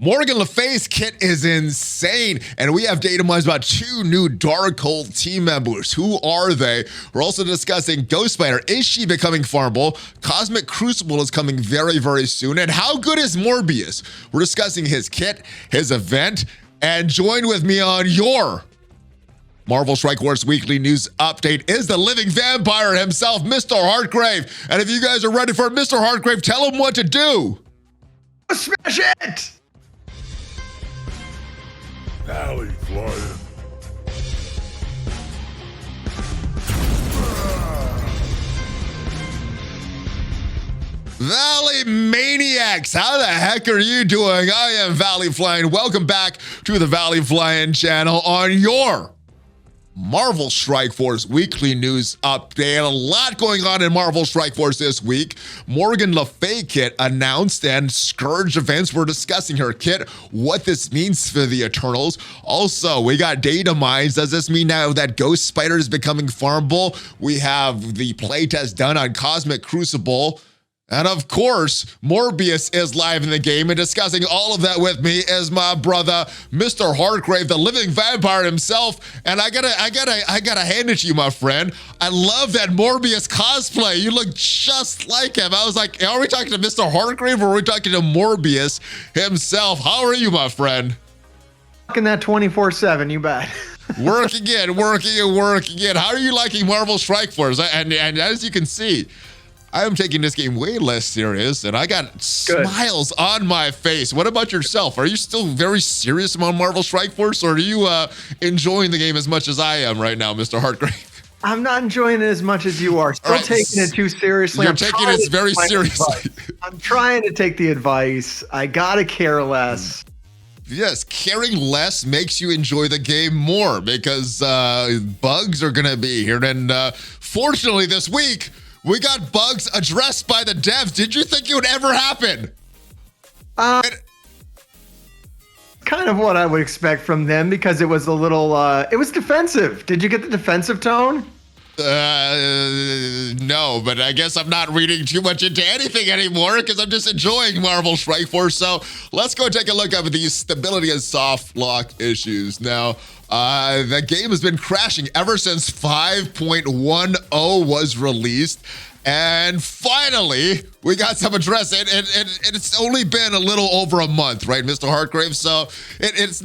Morgan Le Fay's kit is insane, and we have Datamines about 2 new Darkhold team members. Who are they? We're also discussing Ghost Spider. Is she becoming farmable? Cosmic Crucible is coming very, very soon. And how good is Morbius? We're discussing his kit, his event, and join with me on your Marvel Strike Force Weekly News Update is the living vampire himself, MrHartgrave. And if you guys are ready for MrHartgrave, tell him what to do. Smash it! ValleyFlyin. Valley Maniacs, how the heck are you doing? I am ValleyFlyin. Welcome back to the ValleyFlyin channel on your Marvel Strike Force Weekly News Update. A lot going on in Marvel Strike Force this week. Morgan Le Fay kit announced and Scourge events. We're discussing her kit, what this means for the Eternals. Also, we got Datamines. Does this mean now that Ghost Spider is becoming farmable? We have the playtest done on Cosmic Crucible. And of course, Morbius is live in the game, and discussing all of that with me is my brother, MrHartgrave, the living vampire himself. And I gotta hand it to you, my friend. I love that Morbius cosplay. You look just like him. I was like, are we talking to MrHartgrave or are we talking to Morbius himself? How are you, my friend? Fucking that 24/7, you bet. Working in. How are you liking Marvel Strike Force? And as you can see, I am taking this game way less serious, and I got smiles on my face. What about yourself? Are you still very serious about Marvel Strike Force, or are you enjoying the game as much as I am right now, MrHartgrave? I'm not enjoying it as much as you are. Still taking it too seriously. You're taking it very seriously. I'm trying to take the advice. I gotta care less. Yes, caring less makes you enjoy the game more, because bugs are going to be here. And fortunately this week, we got bugs addressed by the devs. Did you think it would ever happen? Kind of what I would expect from them, because it was a little, it was defensive. Did you get the defensive tone? No, but I guess I'm not reading too much into anything anymore because I'm just enjoying Marvel Strike Force. So let's go take a look at these stability and soft lock issues. Now, the game has been crashing ever since 5.10 was released. And finally, we got some address. And it's only been a little over a month, right, MrHartgrave? So is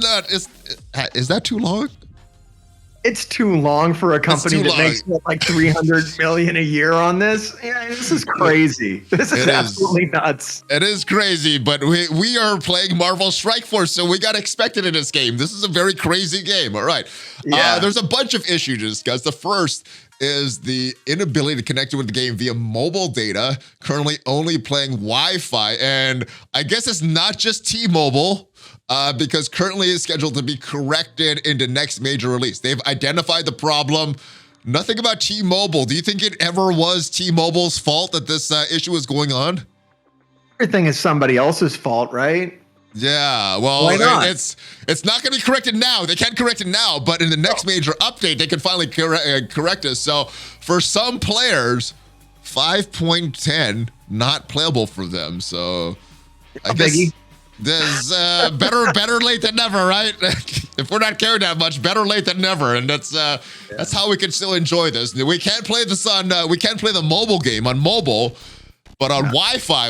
that too long? It's too long for a company that makes like 300 million a year on this. Yeah, this is crazy. This is absolutely nuts. It is crazy, but we are playing Marvel Strike Force, so we got to expect it in this game. This is a very crazy game. All right. Yeah. There's a bunch of issues to discuss. The first is the inability to connect with the game via mobile data, currently only playing Wi-Fi. And I guess it's not just T-Mobile, because currently it's scheduled to be corrected into next major release. They've identified the problem. Nothing about T-Mobile. Do you think it ever was T-Mobile's fault that this issue was going on? Everything is somebody else's fault, right? Yeah, well, it's not going to be corrected now. They can't correct it now, but in the next major update, they can finally correct us. So for some players, 5.10 not playable for them. So I guess there's better late than never, right? If we're not caring that much, better late than never, and that's how we can still enjoy this. We can't play this on we can't play the mobile game on mobile. But on Wi-Fi,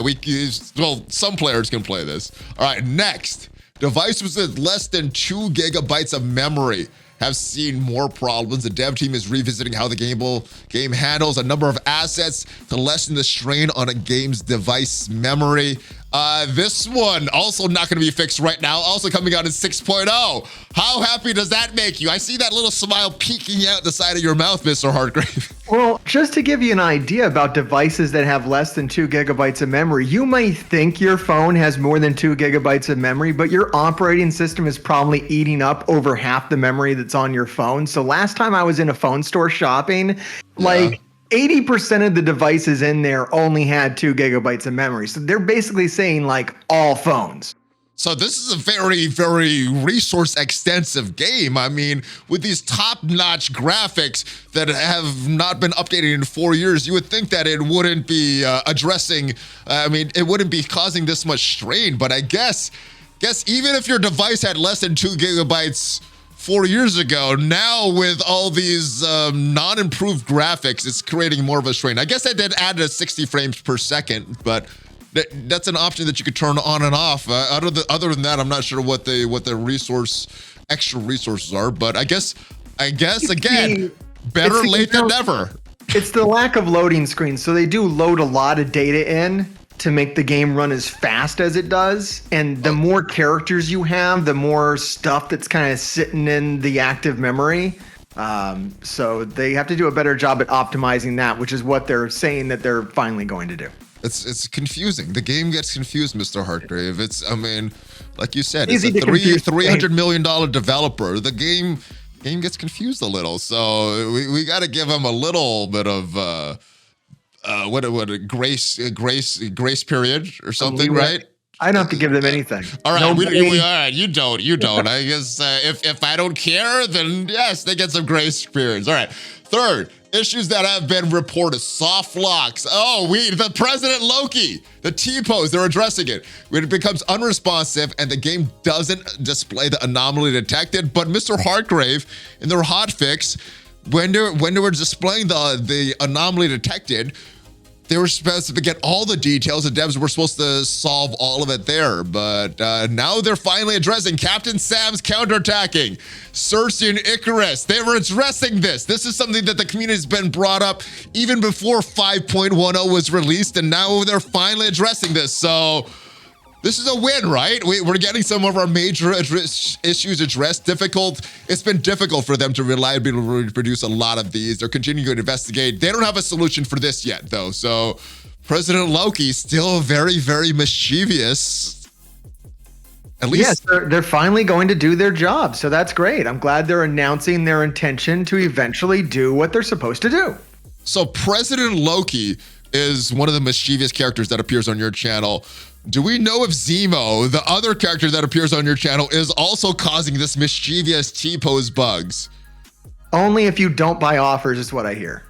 some players can play this. All right, next. Devices with less than 2 gigabytes of memory have seen more problems. The dev team is revisiting how the game handles a number of assets to lessen the strain on a game's device memory. This one also not going to be fixed right now. Also coming out in 6.0. How happy does that make you? I see that little smile peeking out the side of your mouth, MrHartgrave. Well, just to give you an idea about devices that have less than 2 gigabytes of memory, you might think your phone has more than 2 gigabytes of memory, but your operating system is probably eating up over half the memory that's on your phone. So last time I was in a phone store shopping, like 80% of the devices in there only had 2 gigabytes of memory. So they're basically saying like all phones. So this is a very, very resource extensive game. I mean, with these top-notch graphics that have not been updated in 4 years, you would think that it wouldn't be it wouldn't be causing this much strain. But I guess guess even if your device had less than 2 gigabytes 4 years ago, now with all these non-improved graphics, it's creating more of a strain. I guess I did add a 60 frames per second, but that's an option that you could turn on and off. Other than that, I'm not sure what the extra resources are, but I guess again, better late than never. It's the lack of loading screens. So they do load a lot of data in to make the game run as fast as it does. And the more characters you have, the more stuff that's kind of sitting in the active memory. So they have to do a better job at optimizing that, which is what they're saying that they're finally going to do. It's confusing. The game gets confused, MrHartgrave. I mean, like you said, Easy it's a $300 million developer. The game gets confused a little. So we got to give them a little bit of what a grace period or something, right? I don't have to give them anything. All right, all right. You don't. I guess if I don't care, then yes, they get some grace periods. All right. Third, issues that have been reported: soft locks. The President Loki, the T-pose, they're addressing it. When it becomes unresponsive and the game doesn't display the anomaly detected, but MrHartgrave in their hotfix, when they were displaying the anomaly detected, they were supposed to get all the details. The devs were supposed to solve all of it there, but now they're finally addressing Captain Sam's counterattacking. Cersei and Icarus, they were addressing this. This is something that the community has been brought up even before 5.10 was released, and now they're finally addressing this. So this is a win, right? We're getting some of our major issues addressed. It's been difficult for them to reliably reproduce a lot of these. They're continuing to investigate. They don't have a solution for this yet, though. So President Loki still very, very mischievous. At least, yes, they're finally going to do their job. So that's great. I'm glad they're announcing their intention to eventually do what they're supposed to do. So President Loki is one of the mischievous characters that appears on your channel. Do we know if Zemo, the other character that appears on your channel, is also causing this mischievous T-pose bugs? Only if you don't buy offers is what I hear.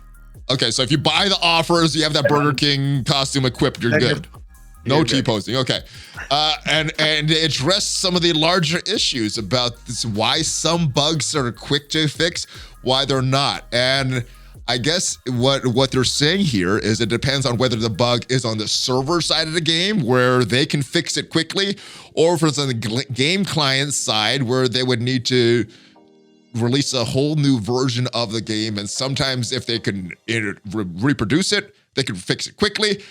Okay, so if you buy the offers, you have that Burger King costume equipped, you're good. No T-posing, okay. And address some of the larger issues about this, why some bugs are quick to fix, why they're not. And I guess what they're saying here is it depends on whether the bug is on the server side of the game where they can fix it quickly, or if it's on the game client side where they would need to release a whole new version of the game. And sometimes if they can reproduce it, they can fix it quickly.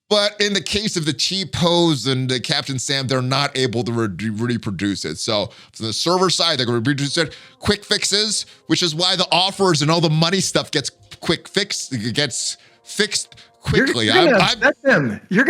But in the case of the T-pose and the Captain Sam, they're not able to reproduce it. So from the server side, they can reproduce it. Quick fixes, which is why the offers and all the money stuff gets fixed quickly. You're going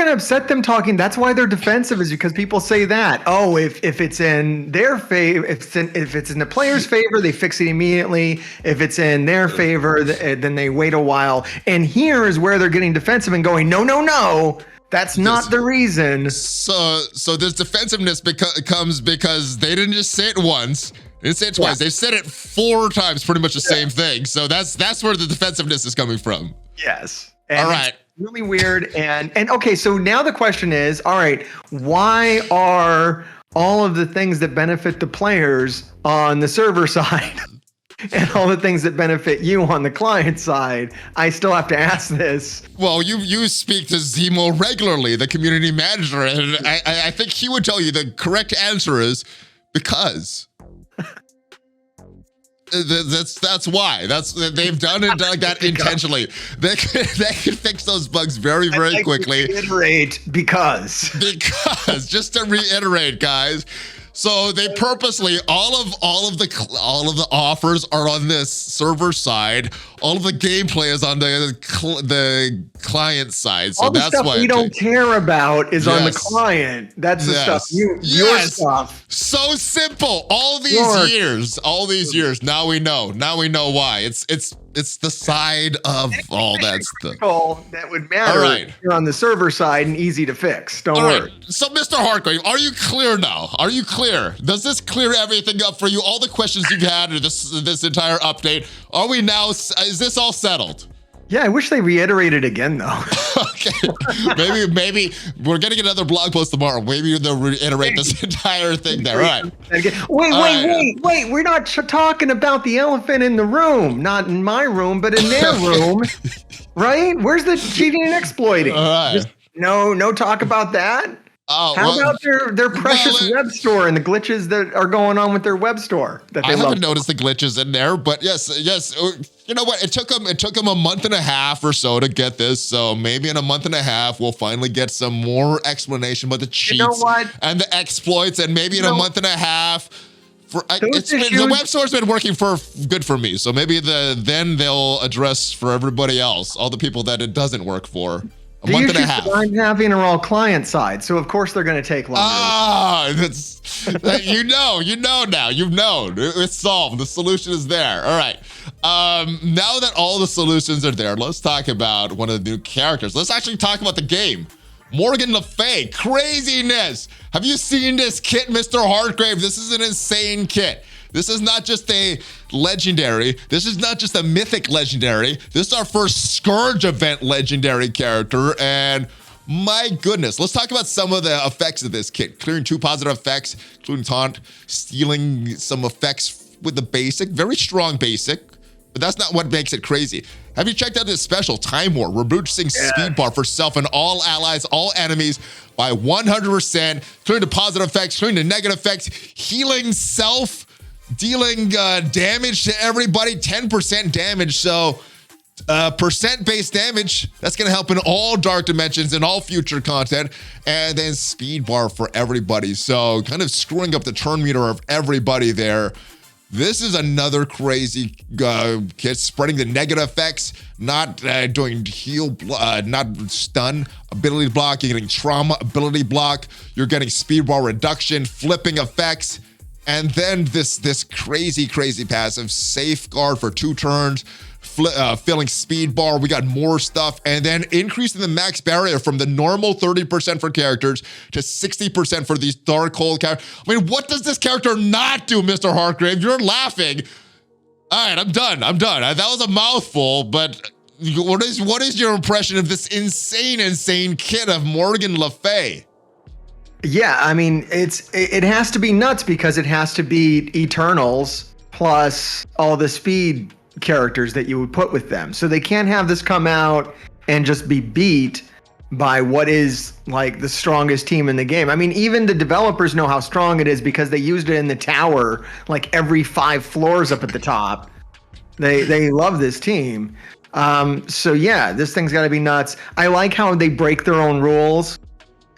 to upset them talking. That's why they're defensive, is because people say that. Oh, if it's in their favor, if it's in the player's favor, they fix it immediately. If it's in their favor, then they wait a while. And here is where they're getting defensive and going, no. That's not the reason. So this defensiveness comes because they didn't just say it once. They didn't say it twice. They said it 4 times, pretty much the same thing. So that's where the defensiveness is coming from. Yes. And all right. Really weird. And okay, so now the question is, all right, why are all of the things that benefit the players on the server side and all the things that benefit you on the client side? I still have to ask this. Well, you speak to Zemo regularly, the community manager, and I think he would tell you the correct answer is because. That's why. They've done it like that intentionally. They can fix those bugs very, very quickly. Reiterate because just to reiterate, guys. So they purposely all of the offers are on this server side. All of the gameplay is on the client side. So all the that's stuff why we don't care about is on the client. That's the stuff. Your stuff. So simple. All these years. Now we know why. It's the side of all that stuff. That would matter. If you're on the server side and easy to fix. Don't worry. So, MrHartgrave, are you clear now? Are you clear? Does this clear everything up for you? All the questions you've had or this entire update. Are we now? Is this all settled? Yeah, I wish they reiterated again, though. Okay, maybe we're getting another blog post tomorrow. Maybe they'll reiterate this entire thing there. All right. Wait. We're not talking about the elephant in the room. Not in my room, but in their room. Right? Where's the cheating and exploiting? All right. Just no talk about that. Oh, How about their precious web store and the glitches that are going on with their web store? That they haven't noticed the glitches in there, but yes. You know what? It took them a month and a half or so to get this. So maybe in a month and a half we'll finally get some more explanation about the cheats and the exploits, and maybe in a month and a half. The web store's been working good for me, so maybe then they'll address for everybody else, all the people that it doesn't work for. A month and a half. I'm having are all client side, so of course they're going to take longer. You know now. You've known. It's solved. The solution is there. All right. Now that all the solutions are there, let's talk about one of the new characters. Let's actually talk about the game. Morgan Le Fay. Craziness. Have you seen this kit, Mr. Hartgrave? This is an insane kit. This is not just a legendary. This is not just a mythic legendary. This is our first Scourge Event legendary character. And my goodness, let's talk about some of the effects of this kit. Clearing 2 positive effects, including taunt, stealing some effects with the basic, very strong basic. But that's not what makes it crazy. Have you checked out this special Time War, reducing speed bar for self and all allies, all enemies by 100%, clearing the positive effects, clearing the negative effects, healing self, dealing damage to everybody, 10% damage. So percent-based damage, that's going to help in all Dark Dimensions and all future content. And then speed bar for everybody. So kind of screwing up the turn meter of everybody there. This is another crazy kit, spreading the negative effects, not doing heal, not stun, ability block. You're getting trauma, ability block. You're getting speed bar reduction, flipping effects. And then this crazy passive, safeguard for 2 turns, filling speed bar. We got more stuff. And then increasing the max barrier from the normal 30% for characters to 60% for these Darkhold characters. I mean, what does this character not do, Mr. Hartgrave? You're laughing. All right, I'm done. That was a mouthful, but what is your impression of this insane kit of Morgan Le Fay? Yeah, I mean, it has to be nuts because it has to be Eternals plus all the speed characters that you would put with them. So they can't have this come out and just be beat by what is like the strongest team in the game. I mean, even the developers know how strong it is because they used it in the tower like every 5 floors up at the top. They love this team. So yeah, this thing's got to be nuts. I like how they break their own rules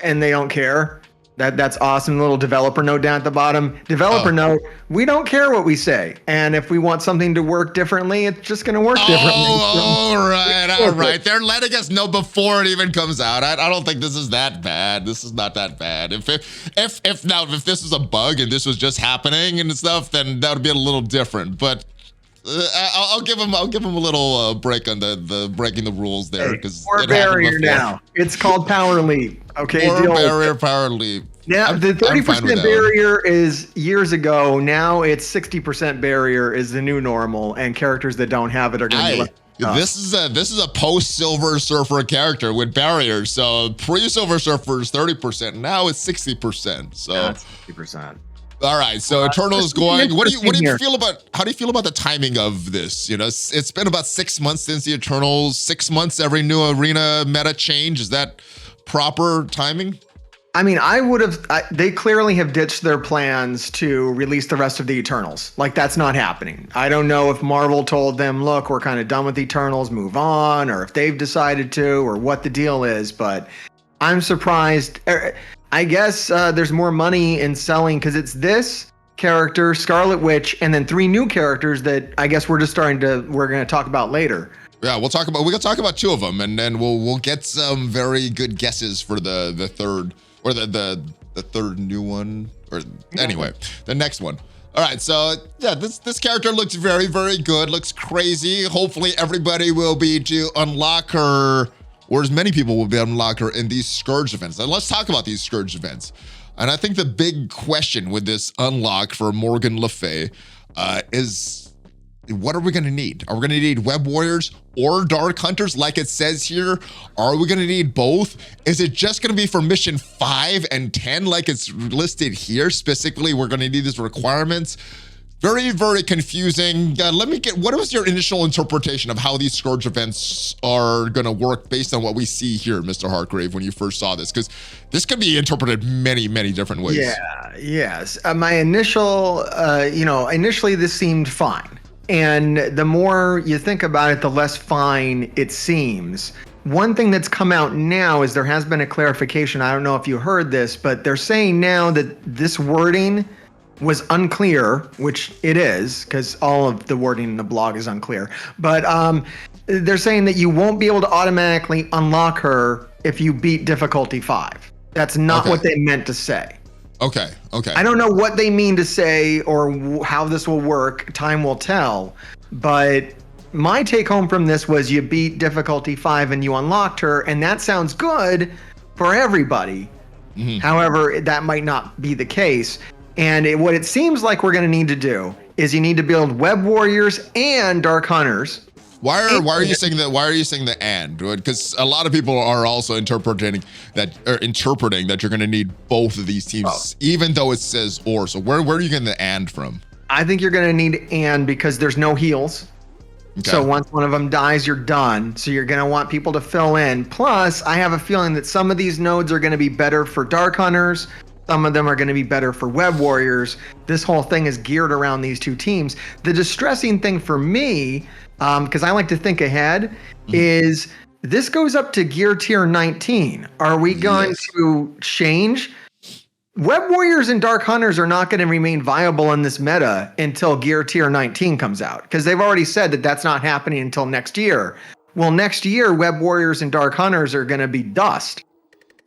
and they don't care. That's awesome. Little developer note down at the bottom. Developer note, we don't care what we say. And if we want something to work differently, it's just going to work differently. All right. They're letting us know before it even comes out. I don't think this is that bad. This is not that bad. If this was a bug and this was just happening and stuff, then that would be a little different. But I'll give him a little break on the breaking the rules there, because more barrier now. It's called Power Leap. Okay, more barrier, Power Leap. Yeah, the 30% barrier is years ago. Now it's 60% barrier is the new normal, and characters that don't have it are going to be left. This is a post Silver Surfer character with barriers. So pre Silver Surfer is 30%. Now it's 60%. So that's 60%. All right, so Eternal is going. What do you feel about? How do you feel about the timing of this? You know, it's been about 6 months since the Eternals. 6 months every new arena meta change. Is that proper timing? I mean, they clearly have ditched their plans to release the rest of the Eternals. Like, that's not happening. I don't know if Marvel told them, look, we're kind of done with Eternals, move on, or if they've decided to, or what the deal is, but I'm surprised. I guess there's more money in selling because it's this character, Scarlet Witch, and then 3 new characters that I guess we're going to talk about later. Yeah, we're gonna talk about 2 of them, and then we'll get some very good guesses for the third, or the third new one, or anyway, the next one. All right, so yeah, this character looks very, very good, looks crazy. Hopefully everybody will be to unlock her, or as many people will be unlock her in these Scourge events. And let's talk about these Scourge events. And I think the big question with this unlock for Morgan Le Fay is what are we going to need? Are we going to need Web Warriors or Dark Hunters like it says here? Are we going to need both? Is it just going to be for mission 5 and 10 like it's listed here? Specifically, we're going to need these requirements. Very, very confusing. What was your initial interpretation of how these Scourge events are going to work based on what we see here, MrHartgrave, when you first saw this? Because this could be interpreted many, many different ways. Yeah, yes. My initially this seemed fine. And the more you think about it, the less fine it seems. One thing that's come out now is there has been a clarification. I don't know if you heard this, but they're saying now that this wording was unclear, which it is, because all of the wording in the blog is unclear. But they're saying that you won't be able to automatically unlock her if you beat difficulty 5. That's not what they meant to say. Okay. I don't know what they mean to say or how this will work. Time will tell. But my take home from this was you beat difficulty 5 and you unlocked her, and that sounds good for everybody. Mm-hmm. However, that might not be the case. And what it seems like we're going to need to do is you need to build Web Warriors and Dark Hunters. Why are you saying that? Why are you saying the and? Because a lot of people are also interpreting that you're going to need both of these teams, even though it says or. So where are you getting the and from? I think you're going to need and because there's no heals. Okay. So once one of them dies, you're done. So you're going to want people to fill in. Plus, I have a feeling that some of these nodes are going to be better for Dark Hunters. Some of them are going to be better for Web Warriors. This whole thing is geared around these two teams. The distressing thing for me, because I like to think ahead, is this goes up to gear tier 19. Are we going to change? Web Warriors and Dark Hunters are not going to remain viable in this meta until gear tier 19 comes out, because they've already said that that's not happening until next year. Well, next year, Web Warriors and Dark Hunters are going to be dust.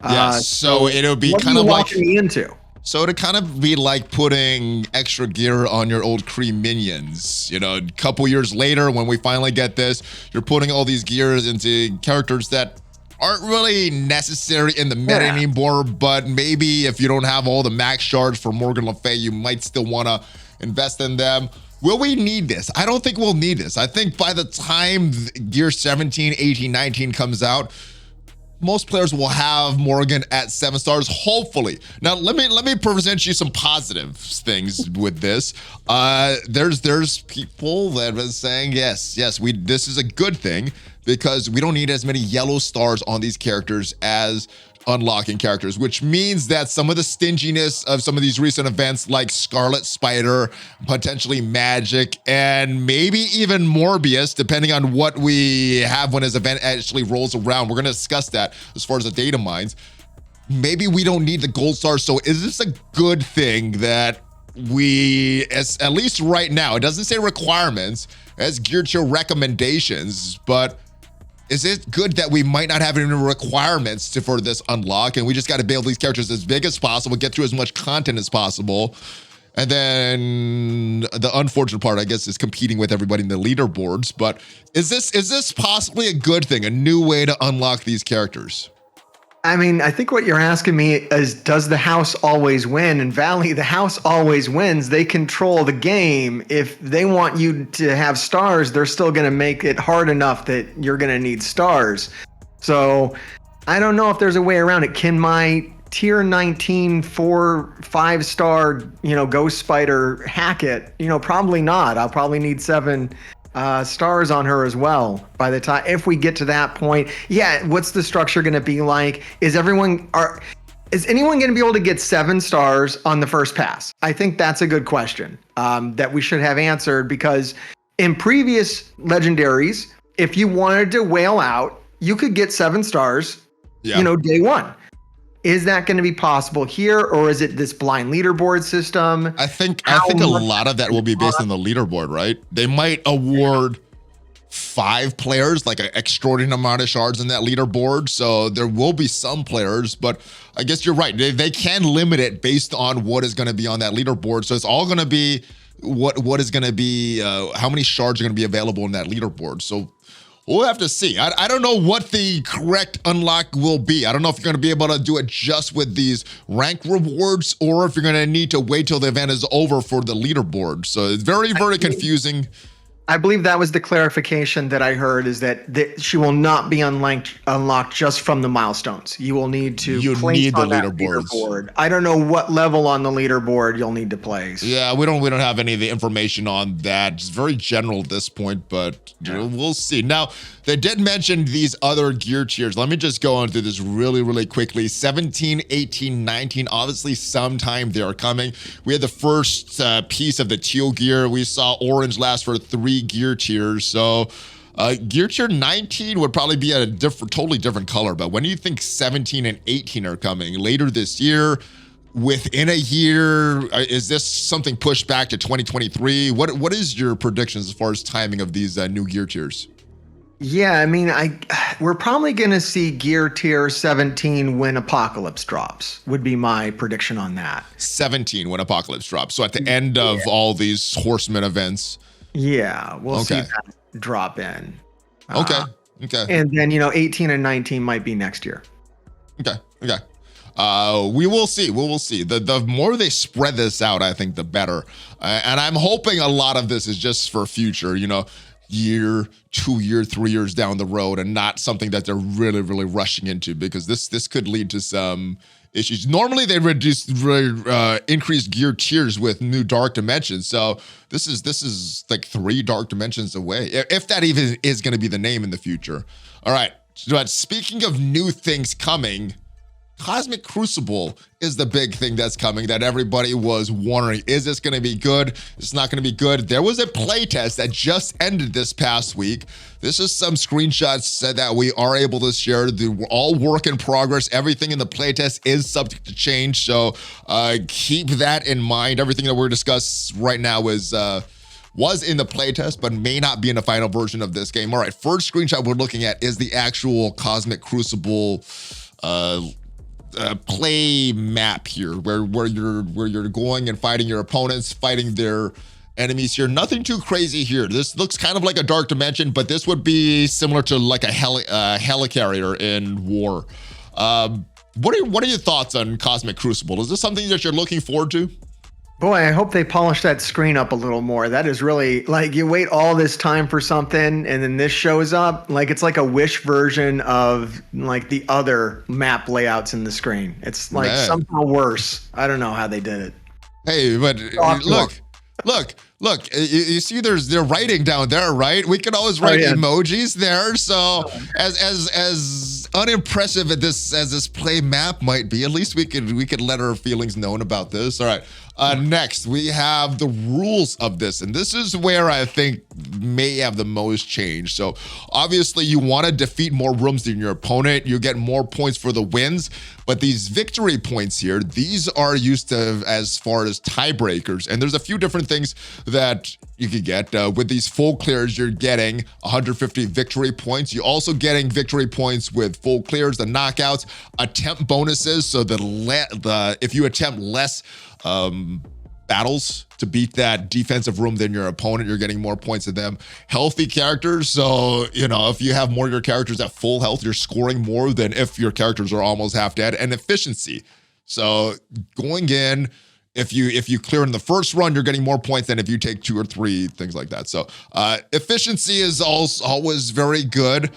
Yes, so it'll be kind of like me into. So it'll kind of be like putting extra gear on your old Kree minions. You know, a couple years later, when we finally get this, you're putting all these gears into characters that aren't really necessary in the meta anymore. But maybe if you don't have all the max shards for Morgan Le Fay, you might still want to invest in them. Will we need this? I don't think we'll need this. I think by the time gear 17, 18, 19 comes out, most players will have Morgan at 7 stars, hopefully. Now, let me present you some positive things with this. There's people that are saying, yes, this is a good thing because we don't need as many yellow stars on these characters as unlocking characters, which means that some of the stinginess of some of these recent events like Scarlet Spider, potentially Magic, and maybe even Morbius, depending on what we have when his event actually rolls around. We're going to discuss that as far as the Datamines. Maybe we don't need the gold stars. So is this a good thing that we, at least right now, it doesn't say requirements, as geared to recommendations, but is it good that we might not have any requirements for this unlock and we just got to build these characters as big as possible, get through as much content as possible? And then the unfortunate part, I guess, is competing with everybody in the leaderboards. But is this possibly a good thing, a new way to unlock these characters? I mean, I think what you're asking me is, does the house always win? And Valley, the house always wins. They control the game. If they want you to have stars, they're still going to make it hard enough that you're going to need stars. So I don't know if there's a way around it. Can my tier 19 4-5 star, Ghost Spider hack it? Probably not. I'll probably need 7 stars on her as well by the time, if we get to that point. What's the structure going to be like? Is anyone going to be able to get 7 stars on the first pass? I think that's a good question that we should have answered, because in previous legendaries, if you wanted to whale out, you could get 7 stars, day one. Is that going to be possible here, or is it this blind leaderboard system? I think a lot of that will be based on the leaderboard, right? They might award 5 players like an extraordinary amount of shards in that leaderboard, so there will be some players, but I guess you're right. They can limit it based on what is going to be on that leaderboard. So it's all going to be what is going to be, how many shards are going to be available in that leaderboard. So we'll have to see. I don't know what the correct unlock will be. I don't know if you're going to be able to do it just with these rank rewards, or if you're going to need to wait till the event is over for the leaderboard. So it's very, very confusing. I believe that was the clarification that I heard, is that she will not be unlocked just from the milestones. You will need to place on that leaderboard. I don't know what level on the leaderboard you'll need to place. Yeah, we don't have any of the information on that. It's very general at this point, but we'll see. Now, they did mention these other gear tiers. Let me just go on through this really, really quickly. 17, 18, 19, obviously sometime they are coming. We had the first piece of the teal gear. We saw orange last for 3 gear tiers. So gear tier 19 would probably be a totally different color. But when do you think 17 and 18 are coming? Later this year? Within a year? Is this something pushed back to 2023? What is your predictions as far as timing of these new gear tiers? Yeah, I mean, we're probably going to see gear tier 17 when Apocalypse drops, would be my prediction on that. 17 when Apocalypse drops. So at the end of all these Horseman events. Yeah, we'll see that drop in. Okay. And then, 18 and 19 might be next year. Okay. We will see. The more they spread this out, I think the better. And I'm hoping a lot of this is just for future, year, 2 year, 3 years down the road, and not something that they're really, really rushing into, because this could lead to some issues. Normally they increase gear tiers with new dark dimensions. So this is like 3 dark dimensions away, if that even is going to be the name in the future. All right. But speaking of new things coming, Cosmic Crucible is the big thing that's coming that everybody was wondering. Is this going to be good? It's not going to be good. There was a playtest that just ended this past week. This is some screenshots that we are able to share. They're all work in progress. Everything in the playtest is subject to change. So keep that in mind. Everything that we're discussing right now was in the playtest, but may not be in the final version of this game. All right, first screenshot we're looking at is the actual Cosmic Crucible play map here, where you're going and fighting your opponents, fighting their enemies here. Nothing too crazy here. This looks kind of like a dark dimension, but this would be similar to like a helicarrier in War. What are your thoughts on Cosmic Crucible? Is this something that you're looking forward to? Boy, I hope they polish that screen up a little more. That is really, like, you wait all this time for something and then this shows up. Like, it's like a Wish version of like the other map layouts in the screen. It's like somehow worse. I don't know how they did it. Hey, but look. You see, they're writing down there, right? We can always write emojis there. So as unimpressive as this play map might be, at least we could let our feelings known about this. All right. Next, we have the rules of this, and this is where I think may have the most change. So obviously you want to defeat more rooms than your opponent. You get more points for the wins, but these victory points here, these are used to as far as tiebreakers. And there's a few different things that you could get. With these full clears, you're getting 150 victory points. You're also getting victory points with full clears, the knockouts, attempt bonuses. So if you attempt less battles to beat that defensive room than your opponent, you're getting more points than them. Healthy characters, so if you have more of your characters at full health, you're scoring more than if your characters are almost half dead. And efficiency, so going in, if you clear in the first run, you're getting more points than if you take 2 or 3, things like that. So efficiency is always very good,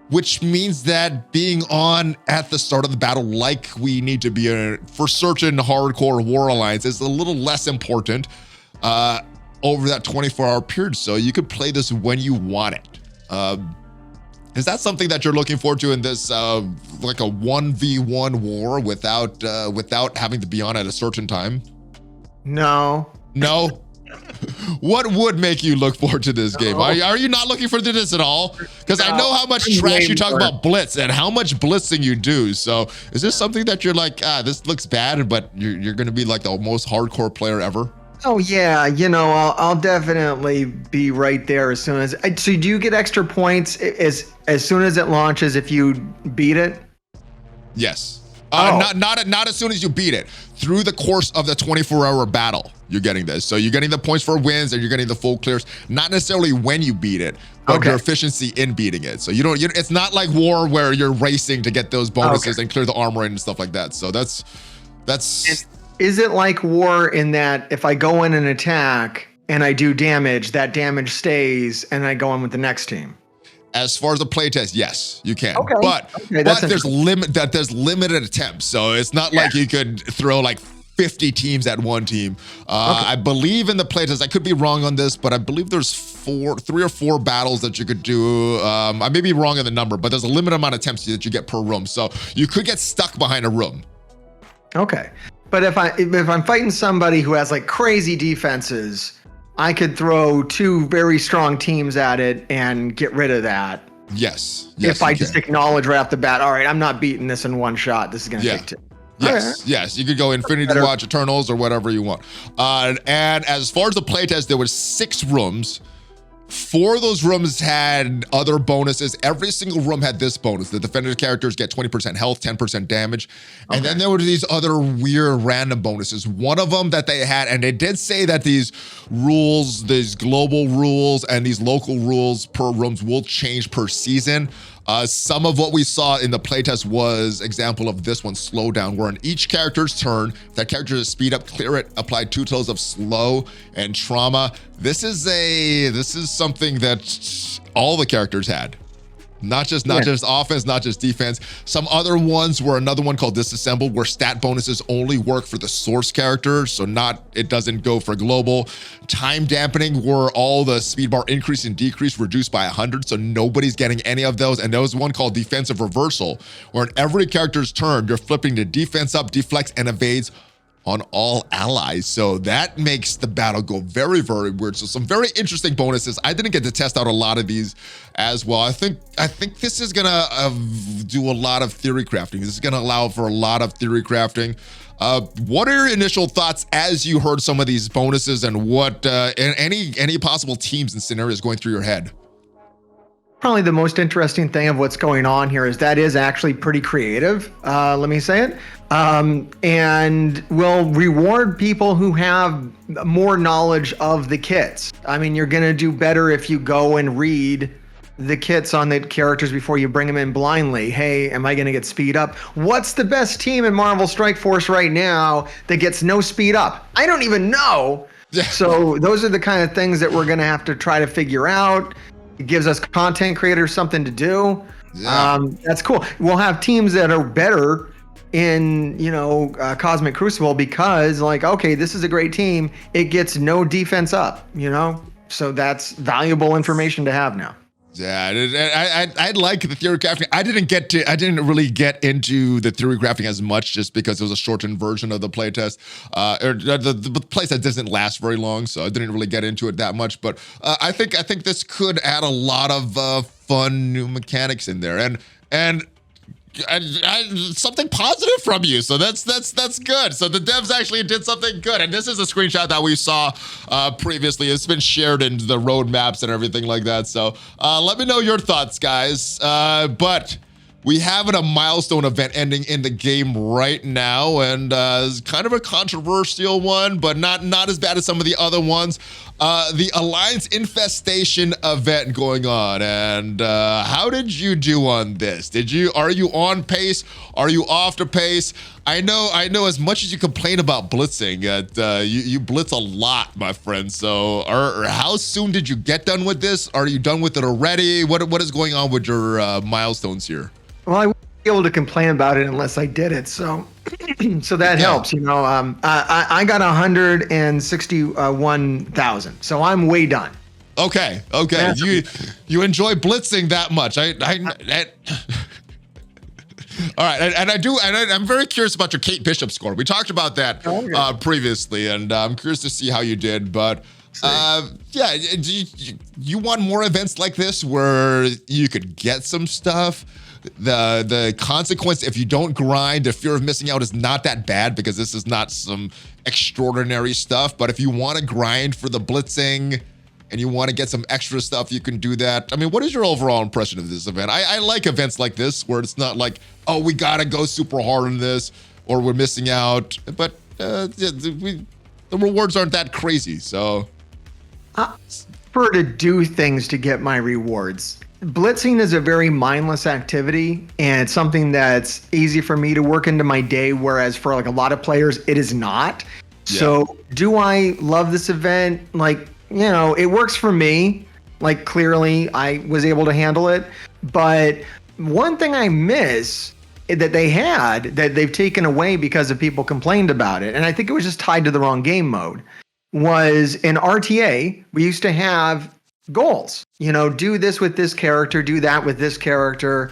which means that being on at the start of the battle, like we need to be for certain hardcore War Alliance, is a little less important over that 24-hour period. So you could play this when you want it. Is that something that you're looking forward to in this like a 1v1 war without having to be on at a certain time? No. What would make you look forward to this game? Are you not looking forward to this at all? Because I know how much trash you talk about Blitz and how much blitzing you do. So is this something that you're like, this looks bad, but you're going to be like the most hardcore player ever? Oh yeah, I'll definitely be right there as soon as. So do you get extra points as soon as it launches if you beat it? Yes. Not as soon as you beat it. Through the course of the 24-hour battle, you're getting this. So you're getting the points for wins and you're getting the full clears. Not necessarily when you beat it, but your efficiency in beating it. So it's not like War where you're racing to get those bonuses and clear the armor and stuff like that. So that's. Is it like War in that if I go in and attack and I do damage, that damage stays, and I go on with the next team. As far as the playtest, yes, you can. Okay. But there's limited attempts. So it's not like you could throw like 50 teams at one team. I believe in the playtest, I could be wrong on this, but I believe there's 3 or 4 battles that you could do. I may be wrong on the number, but there's a limited amount of attempts that you get per room. So you could get stuck behind a room. Okay. But if I'm fighting somebody who has like crazy defenses, I could throw 2 very strong teams at it and get rid of that. Yes. If I just acknowledge right off the bat, all right, I'm not beating this in one shot. This is going to take 2. Yes. You could go Infinity Watch, Eternals, or whatever you want. And as far as the playtest, there was 6 rooms. 4 of those rooms had other bonuses. Every single room had this bonus. The defender characters get 20% health, 10% damage. And then there were these other weird random bonuses. One of them that they had, and they did say that these rules, these global rules and these local rules per rooms will change per season. Some of what we saw in the playtest was example of this one, slow down, where in each character's turn, if that character is speed up, clear it, apply 2 totals of slow and trauma. This is something that all the characters had. Not just offense, not just defense. Some other ones were another one called Disassembled, where stat bonuses only work for the source character, so it doesn't go for global. Time dampening, where all the speed bar increase and decrease reduced by 100, so nobody's getting any of those. And there was one called Defensive Reversal, where in every character's turn, you're flipping the defense up, deflects, and evades on all allies. So that makes the battle go very, very weird. So some very interesting bonuses. I didn't get to test out a lot of these as well. I think this is gonna do a lot of theory crafting. This is gonna allow for a lot of theory crafting. What are your initial thoughts as you heard some of these bonuses, and what any possible teams and scenarios going through your head? Probably the most interesting thing of what's going on here is that is actually pretty creative. Let me say it. And will reward people who have more knowledge of the kits. I mean, you're going to do better if you go and read the kits on the characters before you bring them in blindly. Hey, am I going to get speed up? What's the best team in Marvel Strike Force right now that gets no speed up? I don't even know. So those are the kind of things that we're going to have to try to figure out. It gives us content creators something to do. That's cool. We'll have teams that are better in, Cosmic Crucible because, like, okay, this is a great team. It gets no defense up, So that's valuable information to have now. Yeah, I like the theory crafting. I didn't really get into the theory crafting as much just because it was a shortened version of the playtest. Or the playtest doesn't last very long, so I didn't really get into it that much. But I think this could add a lot of fun new mechanics in there, and something positive from you, so that's good. So the devs actually did something good, and this is a screenshot that we saw previously. It's been shared in the roadmaps and everything like that. So let me know your thoughts, guys. But we have a milestone event ending in the game right now, and it's kind of a controversial one, but not as bad as some of the other ones. The Alliance Infestation event going on, and how did you do on this? Are you on pace? Are you off the pace? I know as much as you complain about blitzing, you blitz a lot, my friend. So how soon did you get done with this? Are you done with it already? What is going on with your milestones here? Well, I wouldn't be able to complain about it unless I did it. So that helps, I got 161,000, so I'm way done. Okay. You enjoy blitzing that much. All right, and I'm very curious about your Kate Bishop score. We talked about that previously, and I'm curious to see how you did. But you want more events like this where you could get some stuff. The consequence if you don't grind, the fear of missing out is not that bad because this is not some extraordinary stuff. But if you want to grind for the blitzing and you want to get some extra stuff, you can do that. I mean, what is your overall impression of this event? I like events like this where it's not like, oh, we gotta go super hard on this or we're missing out. But the rewards aren't that crazy, so. I prefer to do things to get my rewards. Blitzing is a very mindless activity, and it's something that's easy for me to work into my day, whereas for like a lot of players, it is not. Yeah. So do I love this event? Like, it works for me. Like, clearly I was able to handle it. But one thing I miss that they had that they've taken away because of people complained about it, and I think it was just tied to the wrong game mode, was in RTA, we used to have goals. Do this with this character, do that with this character.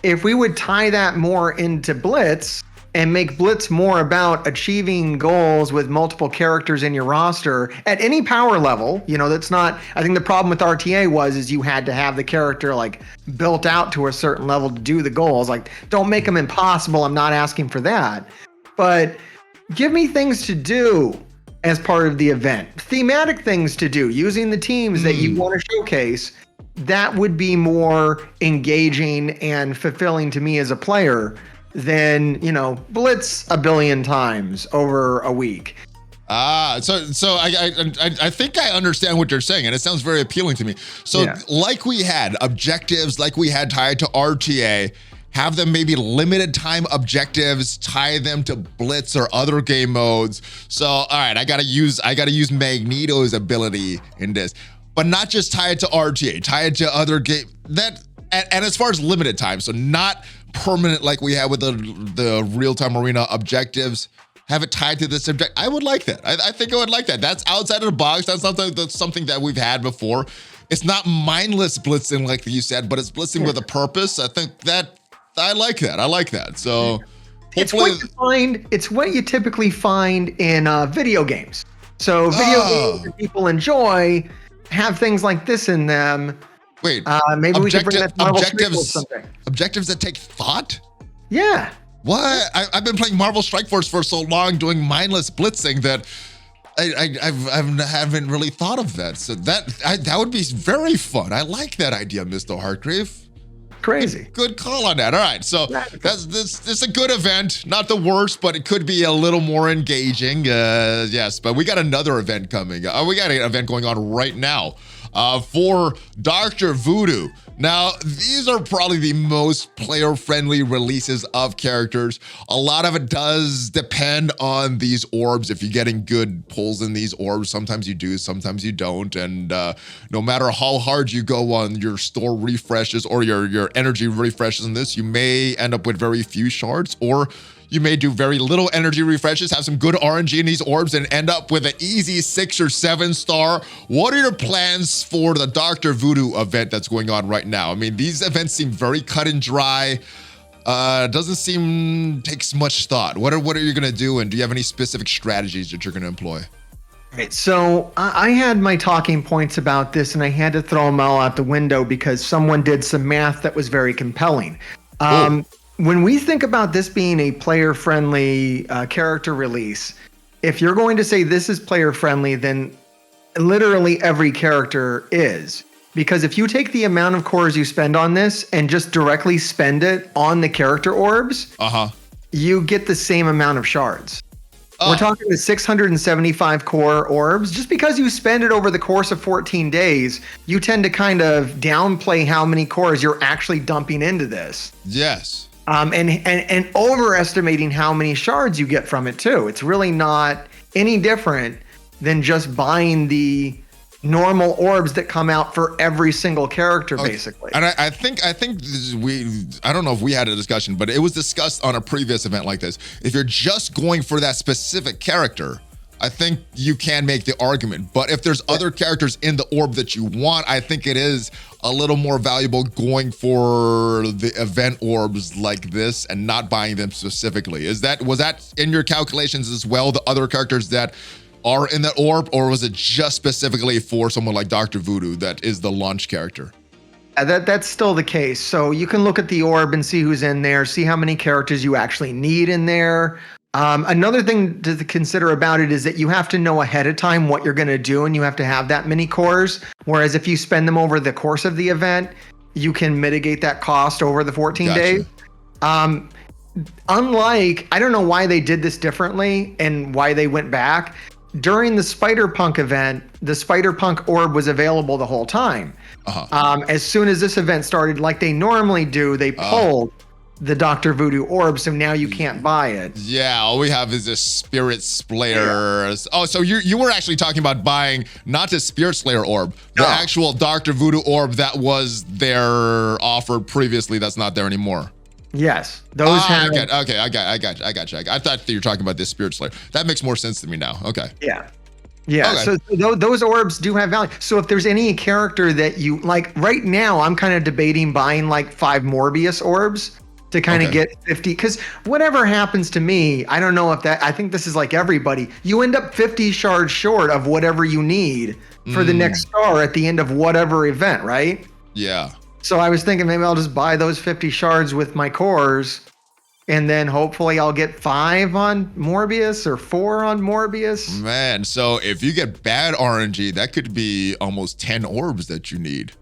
If we would tie that more into Blitz and make Blitz more about achieving goals with multiple characters in your roster at any power level, that's not, I think the problem with RTA is you had to have the character like built out to a certain level to do the goals. Like, don't make them impossible. I'm not asking for that, but give me things to do as part of the event, thematic things to do using the teams that you want to showcase. That would be more engaging and fulfilling to me as a player than, Blitz a billion times over a week. So I think I understand what you're saying, and it sounds very appealing to me. So like we had objectives, like we had tied to RTA, have them maybe limited time objectives, tie them to Blitz or other game modes. So, all right, I gotta use Magneto's ability in this, but not just tie it to RTA, tie it to other game and as far as limited time, so not permanent like we had with the real-time arena objectives, have it tied to this object. I would like that. I think I would like that. That's outside of the box. That's something that we've had before. It's not mindless blitzing like you said, but it's blitzing with a purpose. I think that I like that. I like that. So it's what you typically find in video games. So video games that people enjoy have things like this in them. Wait, maybe we can bring that to Marvel Strike Force someday. Objectives that take thought? Yeah. What? I've been playing Marvel Strike Force for so long, doing mindless blitzing that I haven't really thought of that. So that would be very fun. I like that idea, Mr. Hartgrave. Crazy. Good call on that. All right, so this a good event, not the worst, but it could be a little more engaging. Yes, but we got another event coming. We got an event going on right now for Dr. Voodoo. Now, these are probably the most player-friendly releases of characters. A lot of it does depend on these orbs. If you're getting good pulls in these orbs, sometimes you do, sometimes you don't. And no matter how hard you go on your store refreshes or your energy refreshes in this, you may end up with very few shards, or you may do very little energy refreshes, have some good RNG in these orbs, and end up with an easy 6 or 7 star. What are your plans for the Dr. Voodoo event that's going on right now? I mean, these events seem very cut and dry. Doesn't seem takes much thought. What are you gonna do, and do you have any specific strategies that you're gonna employ? Right, so I had my talking points about this, and I had to throw them all out the window because someone did some math that was very compelling. When we think about this being a player-friendly character release, if you're going to say this is player-friendly, then literally every character is. Because if you take the amount of cores you spend on this and just directly spend it on the character orbs, you get the same amount of shards. We're talking the 675 core orbs. Just because you spend it over the course of 14 days, you tend to kind of downplay how many cores you're actually dumping into this. Yes. And overestimating how many shards you get from it too. It's really not any different than just buying the normal orbs that come out for every single character, basically. And I think I don't know if we had a discussion, but it was discussed on a previous event like this. If you're just going for that specific character, I think you can make the argument. But if there's other characters in the orb that you want, I think it is a little more valuable going for the event orbs like this and not buying them specifically. Was that in your calculations as well, the other characters that are in that orb, or was it just specifically for someone like Dr. Voodoo that is the launch character? That's still the case. So you can look at the orb and see who's in there, see how many characters you actually need in there. Another thing to consider about it is that you have to know ahead of time what you're going to do, and you have to have that many cores. Whereas if you spend them over the course of the event, you can mitigate that cost over the 14 days. Unlike, I don't know why they did this differently and why they went back. During the Spider-Punk event, the Spider-Punk orb was available the whole time. As soon as this event started, like they normally do, they pulled the Dr. Voodoo orb, so now you can't buy it. Yeah, all we have is a Spirit Slayer. Yeah. Oh, so you were actually talking about buying not the Spirit Slayer orb, the actual Dr. Voodoo orb that was there offered previously that's not there anymore. Yes, those have. Okay, I got you. I thought that you were talking about this Spirit Slayer. That makes more sense to me now. Okay. Yeah. Yeah, okay. So those orbs do have value. So if there's any character that you like, right now, I'm kind of debating buying like 5 Morbius orbs to kind of get 50. Because whatever happens to me, I don't know if that. I think this is like everybody. You end up 50 shards short of whatever you need for the next star at the end of whatever event, right? Yeah. So I was thinking maybe I'll just buy those 50 shards with my cores. And then hopefully I'll get 5 on Morbius or 4 on Morbius. Man, so if you get bad RNG, that could be almost 10 orbs that you need.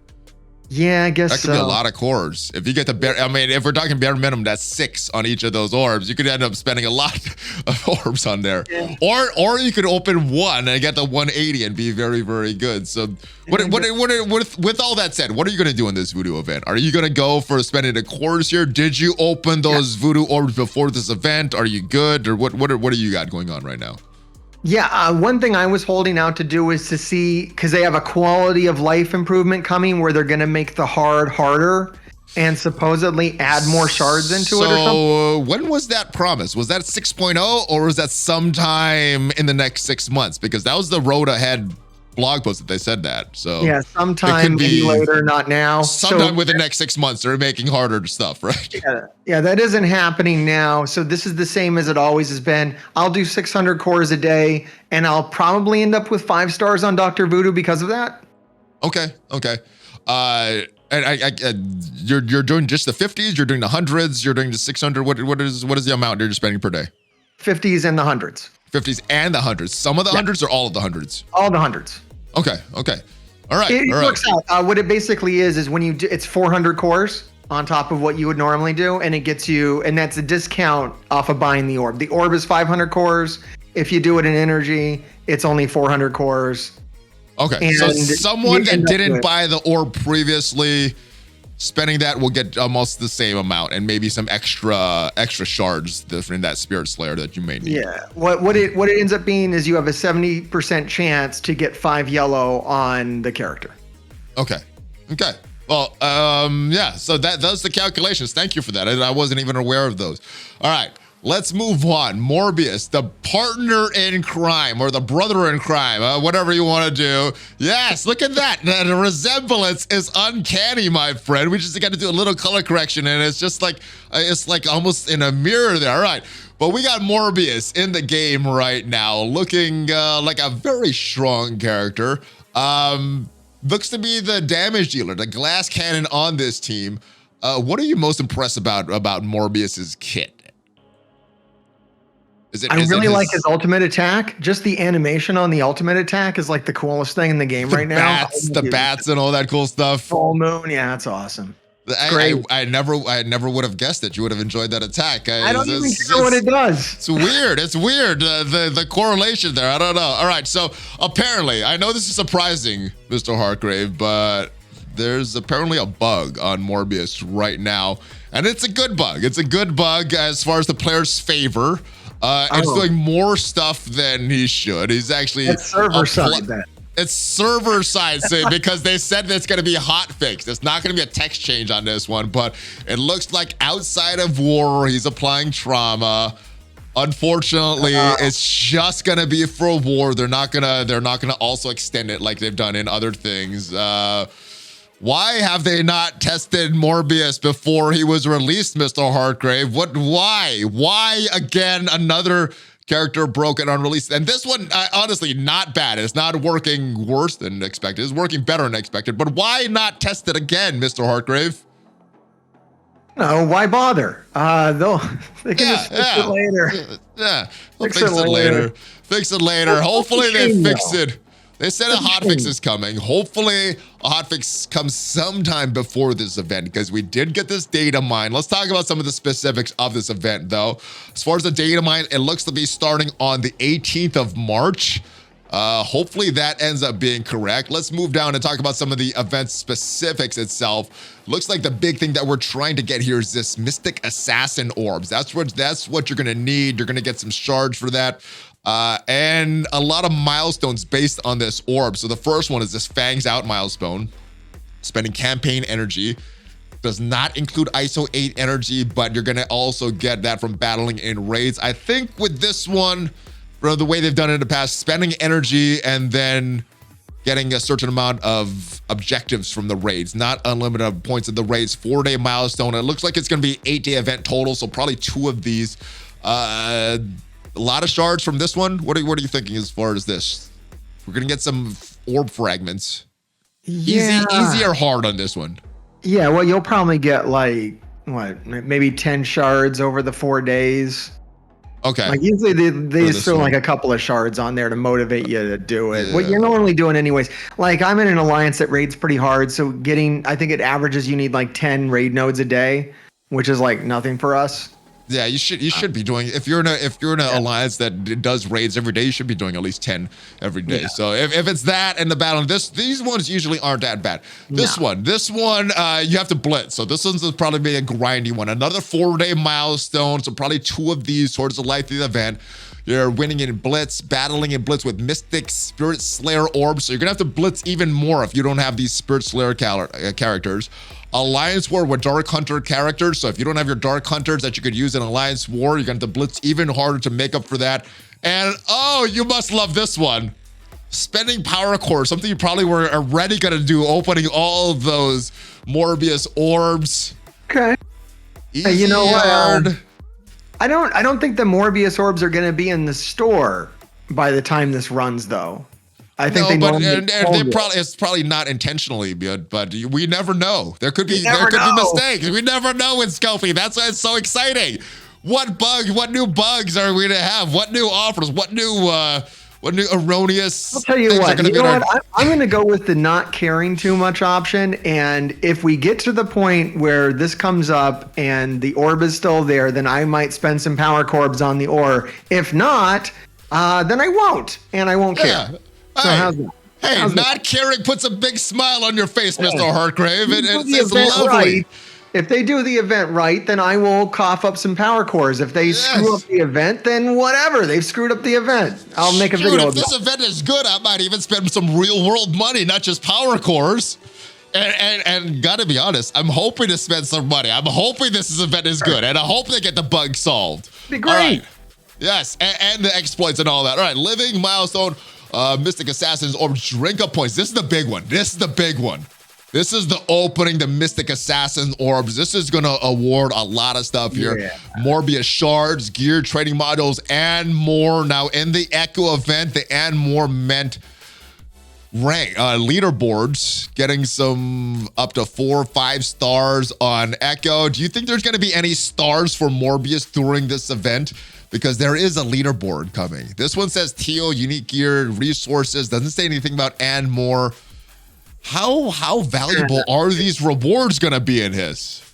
Yeah, I guess that could be a lot of cores. If you get the bare, I mean, if we're talking bare minimum, that's 6 on each of those orbs. You could end up spending a lot of orbs on there. Yeah. Or you could open 1 and get the 180 and be very, very good. So with all that said, what are you going to do in this Voodoo event? Are you going to go for spending the cores here? Did you open those Voodoo orbs before this event? Are you good? Or what do you got going on right now? Yeah, one thing I was holding out to do is to see, because they have a quality of life improvement coming where they're going to make the hard harder and supposedly add more shards into it or something. So when was that promised? Was that 6.0 or was that sometime in the next 6 months? Because that was the road ahead blog post that they said that. So yeah, sometime maybe later, not now. Sometime within the next 6 months, they're making harder stuff, right? Yeah, that isn't happening now. So this is the same as it always has been. I'll do 600 cores a day, and I'll probably end up with 5 stars on Dr. Voodoo because of that. Okay. And you're doing just the 50s, you're doing the 100s, you're doing the 600. What is the amount you're spending per day? 50s and the 100s. 50s and the 100s. Some of the 100s or all of the 100s? All the 100s. Okay. All right. It works out. What it basically is when you do, it's 400 cores on top of what you would normally do, and it gets you, and that's a discount off of buying the orb. The orb is 500 cores. If you do it in energy, it's only 400 cores. Okay. And so someone that didn't buy the orb previously, spending that will get almost the same amount and maybe some extra shards in that Spirit Slayer that you may need. Yeah. What it ends up being is you have a 70% chance to get 5 yellow on the character. Okay. Well, yeah. So those the calculations. Thank you for that. I wasn't even aware of those. All right. Let's move on. Morbius, the partner in crime or the brother in crime, whatever you want to do. Yes, look at that. The resemblance is uncanny, my friend. We just got to do a little color correction, and it's just like almost in a mirror there. All right. But we got Morbius in the game right now, looking like a very strong character. Looks to be the damage dealer, the glass cannon on this team. What are you most impressed about Morbius's kit? I really like his ultimate attack. Just the animation on the ultimate attack is like the coolest thing in the game right now. The bats and all that cool stuff. Full moon, yeah, that's awesome. I never would have guessed that you would have enjoyed that attack. I don't even know what it does. It's weird. The correlation there. I don't know. All right. So apparently, I know this is surprising, Mr. Hartgrave, but there's apparently a bug on Morbius right now, and it's a good bug. It's a good bug as far as the player's favor. It's doing more stuff than he should. He's actually server side then. It's server side because they said that it's going to be hot fixed. It's not going to be a text change on this one, but it looks like outside of war, he's applying trauma. Unfortunately, it's just going to be for war. They're not going to also extend it like they've done in other things. Why have they not tested Morbius before he was released, Mr. Hartgrave? Why again another character broken on release? And this one, honestly, not bad. It's not working worse than expected. It's working better than expected. But why not test it again, Mr. Hartgrave? No, why bother? They can just fix it later. Yeah, fix it later. Fix it later. Hopefully they fix it. They said a hotfix is coming. Hopefully a hotfix comes sometime before this event because we did get this data mine. Let's talk about some of the specifics of this event though. As far as the data mine, it looks to be starting on the 18th of March. Hopefully that ends up being correct. Let's move down and talk about some of the event specifics itself. Looks like the big thing that we're trying to get here is this Mystic Assassin Orbs. That's what you're gonna need. You're gonna get some shards for that. And a lot of milestones based on this orb. So the first one is this Fangs Out milestone. Spending campaign energy. Does not include ISO 8 energy, but you're gonna also get that from battling in raids. I think with this one, the way they've done it in the past, spending energy and then getting a certain amount of objectives from the raids, not unlimited points of the raids. 4-day milestone. It looks like it's going to be 8-day event total, so probably 2 of these. A lot of shards from this one. What are you thinking as far as this? We're going to get some orb fragments. Yeah. Easy or hard on this one? Yeah, well, you'll probably get like, what, maybe 10 shards over the 4 days. Okay. Like usually they throw like a couple of shards on there to motivate you to do it. Yeah. What you're normally doing anyways. Like I'm in an alliance that raids pretty hard, so I think it averages you need like 10 raid nodes a day, which is like nothing for us. Yeah, you should be doing, if you're in an alliance that does raids every day, you should be doing at least 10 every day. Yeah. So if it's that and the battle, these ones usually aren't that bad. This one, you have to blitz. So this one's probably be a grindy one. Another 4-day milestone. So probably 2 of these towards the life of the event. You're winning in Blitz, battling in Blitz with Mystic Spirit Slayer Orbs. So you're gonna have to blitz even more if you don't have these Spirit Slayer characters. Alliance War with Dark Hunter characters. So if you don't have your Dark Hunters that you could use in Alliance War, you're going to have to blitz even harder to make up for that. And oh, you must love this one. Spending power core, something you probably were already going to do, opening all of those Morbius Orbs. Okay. Easy, you know hard. what? I don't think the Morbius Orbs are going to be in the store by the time this runs, though. I think it's probably not intentionally good, but we never know. There could be mistakes. We never know in Scopy. That's why it's so exciting. What new bugs are we to have? What new offers? What new erroneous? I'll tell you what. I'm going to go with the not caring too much option. And if we get to the point where this comes up and the orb is still there, then I might spend some power corbs on the orb. If not, then I won't, and I won't care. So how's that? Not caring puts a big smile on your face, Mr. Hartgrave. It's lovely. Right. If they do the event right, then I will cough up some power cores. If they screw up the event, then whatever. They've screwed up the event. I'll make a video. If this event is good, I might even spend some real world money, not just power cores. And gotta be honest, I'm hoping to spend some money. I'm hoping this event is good, and I hope they get the bug solved. Be great. All right. Yes, and the exploits and all that. All right, living milestone. Mystic Assassin's Orbs drink up points. This is the big one. This is the opening, the Mystic Assassin Orbs. This is going to award a lot of stuff here. Yeah. Morbius shards, gear, trading modules, and more. Now, in the Echo event, the and more meant rank leaderboards, getting some up to 4 or 5 stars on Echo. Do you think there's going to be any stars for Morbius during this event? Because there is a leaderboard coming. This one says Teal, unique gear, resources, doesn't say anything about and more. How valuable are these rewards gonna be in his?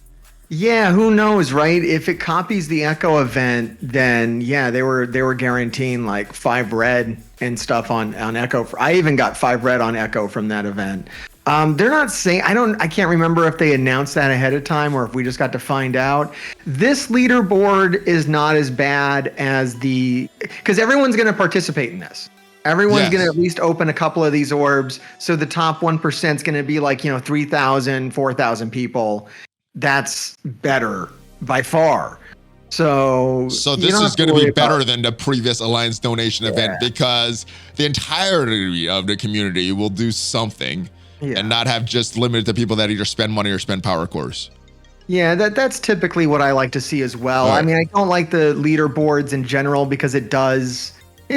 Yeah, who knows, right? If it copies the Echo event, then yeah, they were guaranteeing like 5 red and stuff on Echo. I even got 5 red on Echo from that event. They're not saying, I can't remember if they announced that ahead of time or if we just got to find out. This leaderboard is not as bad as because everyone's going to participate in this. Everyone's going to at least open a couple of these orbs. So the top 1% is going to be like, 3,000, 4,000 people. That's better by far. So this is going to be better than the previous Alliance donation event because the entirety of the community will do something. Yeah. And not have just limited to people that either spend money or spend power cores. Yeah, that's typically what I like to see as well. Right. I mean, I don't like the leaderboards in general because it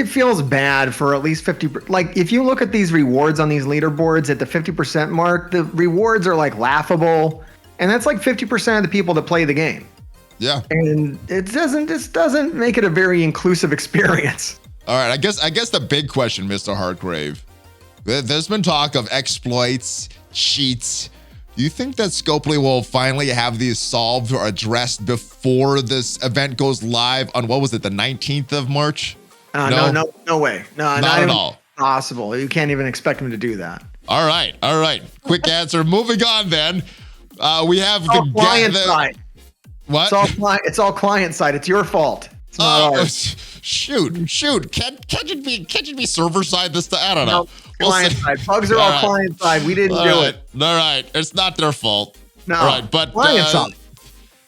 feels bad for at least 50. Like if you look at these rewards on these leaderboards at the 50% mark, the rewards are like laughable. And that's like 50% of the people that play the game. Yeah. And this doesn't make it a very inclusive experience. All right, I guess the big question, Mr. Hartgrave. There's been talk of exploits, cheats. Do you think that Scopely will finally have these solved or addressed before this event goes live on, what was it, the 19th of March? No way. No, not at all. possible. You can't even expect him to do that. All right. Quick answer. Moving on then. We have the client side. What? It's all client side. It's your fault. It's not ours. Shoot. Can't it be server side this time? I don't know. Client side. Bugs are all client side. We didn't do it. All right. It's not their fault. No. All right, but client side.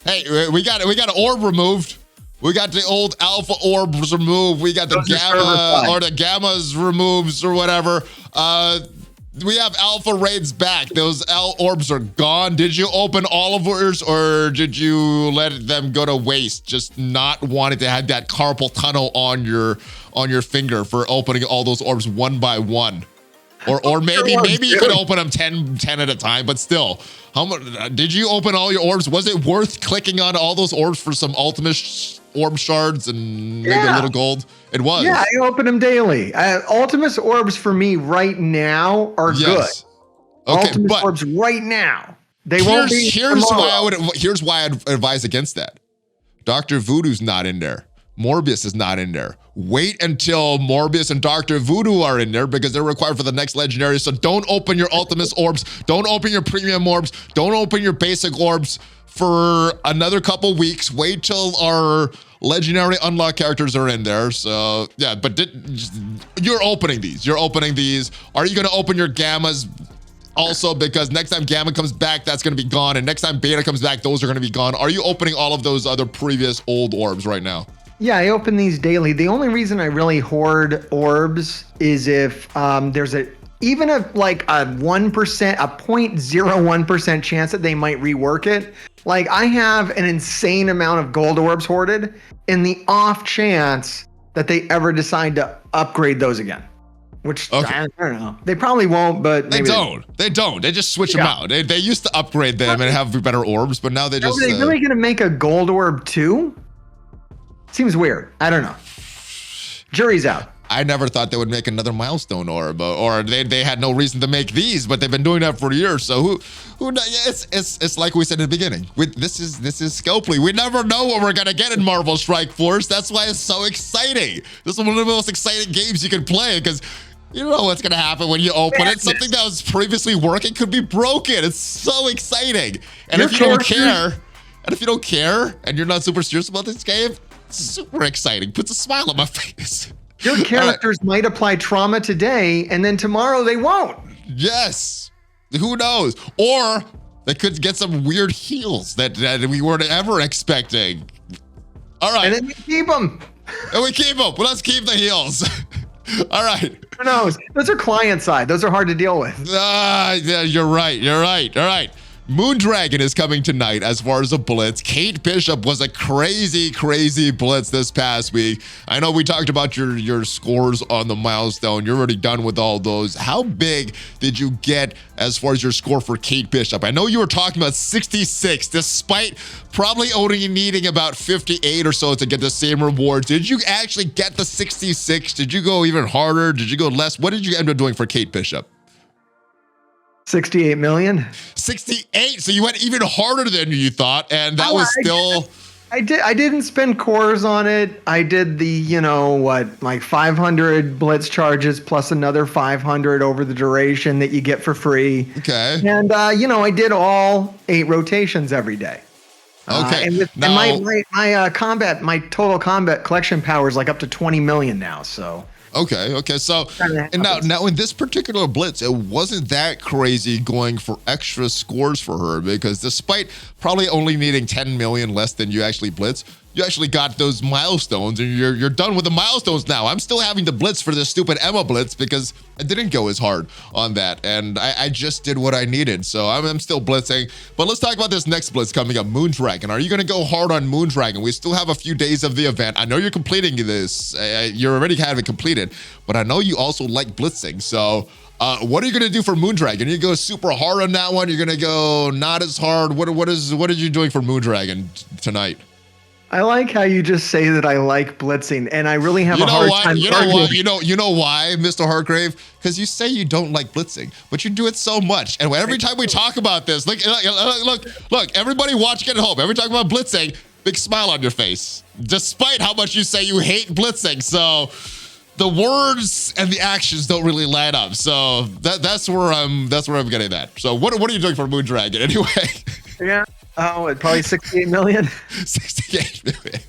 Hey, we got an orb removed. We got the old alpha orbs removed. We got the gamma or the gammas removed or whatever. We have alpha raids back. Those orbs are gone. Did you open all of yours or did you let them go to waste? Just not wanting to have that carpal tunnel on your finger for opening all those orbs one by one. Or maybe you could open them 10 at a time, but still. How much did you open all your orbs? Was it worth clicking on all those orbs for some ultimate orb shards and maybe a little gold? It was. Yeah, I open them daily. Ultimate orbs for me right now are good. Okay, Ultimate orbs right now. They won't be here's why I'd advise against that. Dr. Voodoo's not in there. Morbius is not in there. Wait until Morbius and Dr. Voodoo are in there because they're required for the next legendary. So don't open your Ultimus orbs. Don't open your premium orbs. Don't open your basic orbs for another couple weeks. Wait till our legendary unlock characters are in there. So yeah, but you're opening these. Are you going to open your gammas? Also, because next time Gamma comes back, that's going to be gone. And next time Beta comes back, those are going to be gone. Are you opening all of those other previous old orbs right now? Yeah, I open these daily. The only reason I really hoard orbs is if there's even a 0.01% chance that they might rework it. Like I have an insane amount of gold orbs hoarded in the off chance that they ever decide to upgrade those again. Which I don't know. They probably won't, but maybe they don't. They just switch them out. They used to upgrade them and have better orbs, but now they just. Are they really going to make a gold orb too? Seems weird. I don't know. Jury's out. I never thought they would make another milestone orb, or they had no reason to make these, but they've been doing that for years. So it's like we said in the beginning. This is Scopely. We never know what we're gonna get in Marvel Strike Force. That's why it's so exciting. This is one of the most exciting games you can play because you don't know what's gonna happen when you open it. Something that was previously working could be broken. It's so exciting. And if you don't care, and you're not super serious about this game, it's super exciting. Puts a smile on my face. Your characters might apply trauma today, and then tomorrow they won't. Yes. Who knows? Or they could get some weird heals that we weren't ever expecting. All right. And then we keep them. And we keep them. Well, let's keep the heals. All right. Who knows? Those are client side. Those are hard to deal with. Yeah, you're right. All right. Moondragon is coming tonight as far as a blitz. Kate Bishop was a crazy blitz this past week. I know we talked about your scores on the milestone. You're already done with all those. How big did you get as far as your score for Kate Bishop? I know you were talking about 66, despite probably only needing about 58 or so to get the same rewards. Did you actually get the 66? Did you go even harder? Did you go less? What did you end up doing for Kate Bishop? 68 million. 68. So you went even harder than you thought, and that was still. I didn't spend cores on it. I did the 500 blitz charges plus another 500 over the duration that you get for free. Okay. And I did all 8 rotations every day. Okay. And my total combat collection power is like up to 20 million now. So. Okay. So, and now in this particular blitz, it wasn't that crazy going for extra scores for her because despite probably only needing 10 million less than you actually blitz, you actually got those milestones and you're done with the milestones now. I'm still having to blitz for this stupid Emma blitz because I didn't go as hard on that and I just did what I needed. So I'm still blitzing. But let's talk about this next blitz coming up, Moondragon. Are you going to go hard on Moondragon? We still have a few days of the event. I know you're completing this. You're already kind of completed, but I know you also like blitzing. So what are you going to do for Moondragon? You go super hard on that one? You're going to go not as hard? What are you doing for Moondragon tonight? I like how you just say that I like blitzing, and I really have a hard time. You know why, MrHartgrave? Because you say you don't like blitzing, but you do it so much. And every time we talk about this, look, everybody watching at home, every time we talk about blitzing, big smile on your face, despite how much you say you hate blitzing. So the words and the actions don't really line up. So that's where I'm getting that. So what are you doing for Moondragon anyway? Yeah. Oh, probably 68 million. 68 million.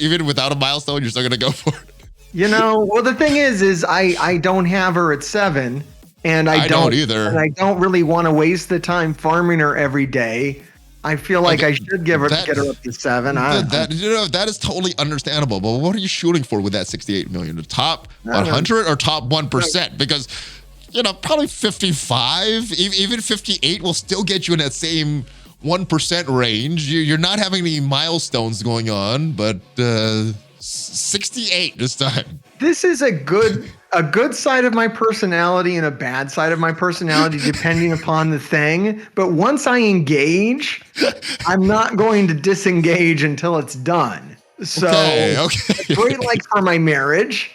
Even without a milestone, you're still gonna go for it. You know, well, the thing is I don't have her at 7, and I don't either. And I don't really want to waste the time farming her every day. I feel like I should get her up to 7. That is totally understandable. But what are you shooting for with that 68 million? The top 100 or top 1%? Because probably 55, even 58 will still get you in that same 1% range. You're not having any milestones going on, but 68 this time. This is a good side of my personality and a bad side of my personality, depending upon the thing. But once I engage, I'm not going to disengage until it's done. So okay. Great, like for my marriage,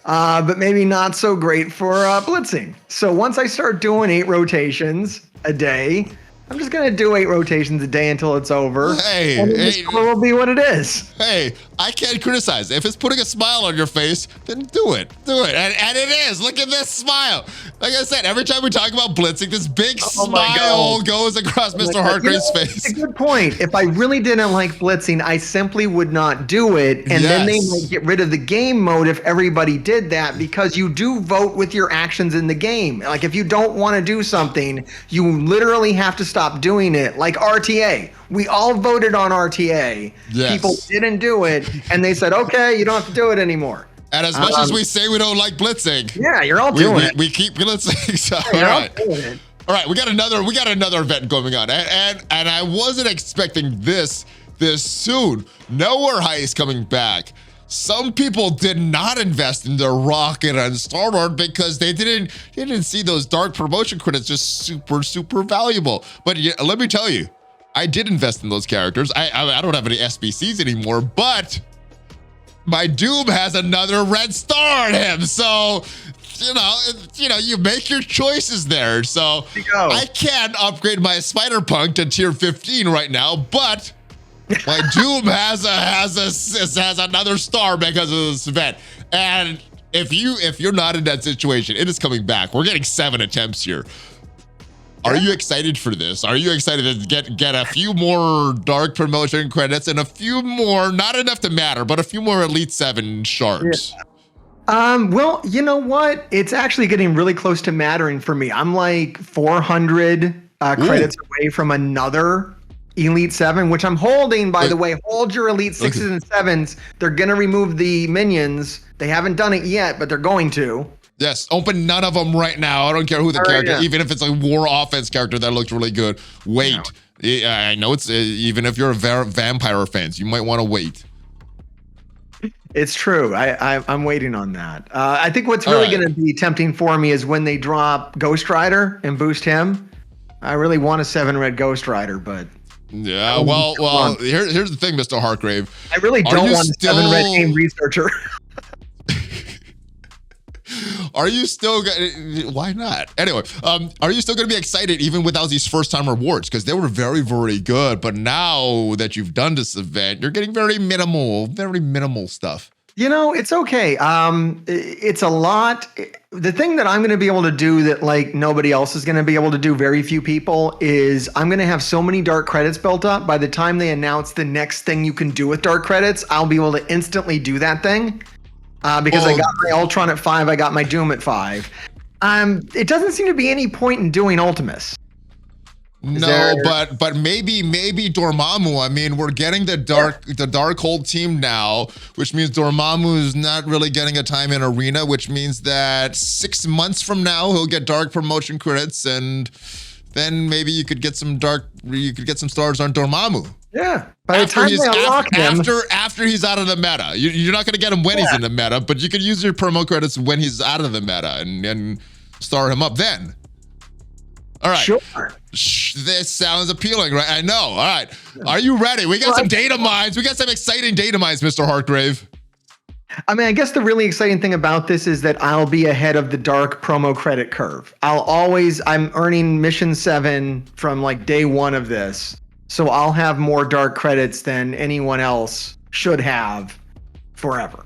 but maybe not so great for blitzing. So once I start doing 8 rotations a day, I'm just going to do 8 rotations a day until it's over. Hey, and the score will be what it is. Hey, I can't criticize. If it's putting a smile on your face, then do it. Do it. And it is. Look at this smile. Like I said, every time we talk about blitzing, this big smile goes across MrHartgrave's face. It's a good point. If I really didn't like blitzing, I simply would not do it. And then they might get rid of the game mode if everybody did that, because you do vote with your actions in the game. Like if you don't want to do something, you literally have to stop doing it. Like RTA. We all voted on RTA. Yes. People didn't do it, and they said, okay, you don't have to do it anymore. And as much as we say we don't like blitzing, yeah, you're all doing it. We keep blitzing. So, all right. All right, we got another event going on. And I wasn't expecting this soon. Knowhere Heist coming back. Some people did not invest in their Rocket and Star-Lord because they didn't see those dark promotion credits just super valuable. But let me tell you, I did invest in those characters. I don't have any SBCs anymore, but my Doom has another red star on him. So, you make your choices there. So I can't upgrade my Spider-Punk to tier 15 right now, but my Doom has another star because of this event. And if you're not in that situation, it is coming back. We're getting 7 attempts here. Are you excited for this? Are you excited to get a few more dark promotion credits and a few more, not enough to matter, but a few more Elite 7 shards? Yeah. Well, you know what? It's actually getting really close to mattering for me. I'm like 400 credits away from another Elite 7, which I'm holding, by the way. Hold your Elite 6s and 7s. They're going to remove the minions. They haven't done it yet, but they're going to. Yes, open none of them right now. I don't care who the character, even if it's a war offense character that looks really good. Wait. No. I know it's, even if you're a vampire fans, you might want to wait. It's true. I'm waiting on that. I think what's really going to be tempting for me is when they drop Ghost Rider and boost him. I really want a 7 red Ghost Rider, but... Yeah, well, here's the thing, MrHartgrave. I really don't want a 7 red game researcher. Are you still why not? Anyway, are you still going to be excited even without these first-time rewards? Because they were very, very good. But now that you've done this event, you're getting very minimal stuff. It's okay. It's a lot. The thing that I'm going to be able to do that like nobody else is going to be able to do, very few people, is I'm going to have so many dark credits built up. By the time they announce the next thing you can do with dark credits, I'll be able to instantly do that thing. Because I got my Ultron at 5, I got my Doom at 5. It doesn't seem to be any point in doing Ultimus. But maybe Dormammu. I mean, we're getting the Darkhold team now, which means Dormammu is not really getting a time in arena, which means that 6 months from now he'll get dark promotion credits, and then maybe you could get some stars on Dormammu. Yeah. By the time they unlock him, after he's out of the meta, you're not going to get him when he's in the meta, but you could use your promo credits when he's out of the meta and star him up then. All right. Sure. This sounds appealing, right? I know. All right. Are you ready? We got some Datamines. We got some exciting Datamines, MrHartgrave. I mean, I guess the really exciting thing about this is that I'll be ahead of the dark promo credit curve. I'm earning mission 7 from like day 1 of this. So I'll have more dark credits than anyone else should have forever.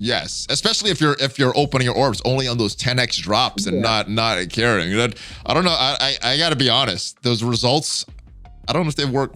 Yes, especially if you're opening your orbs only on those 10x drops and not carrying that. I don't know. I got to be honest. Those results, I don't know if they work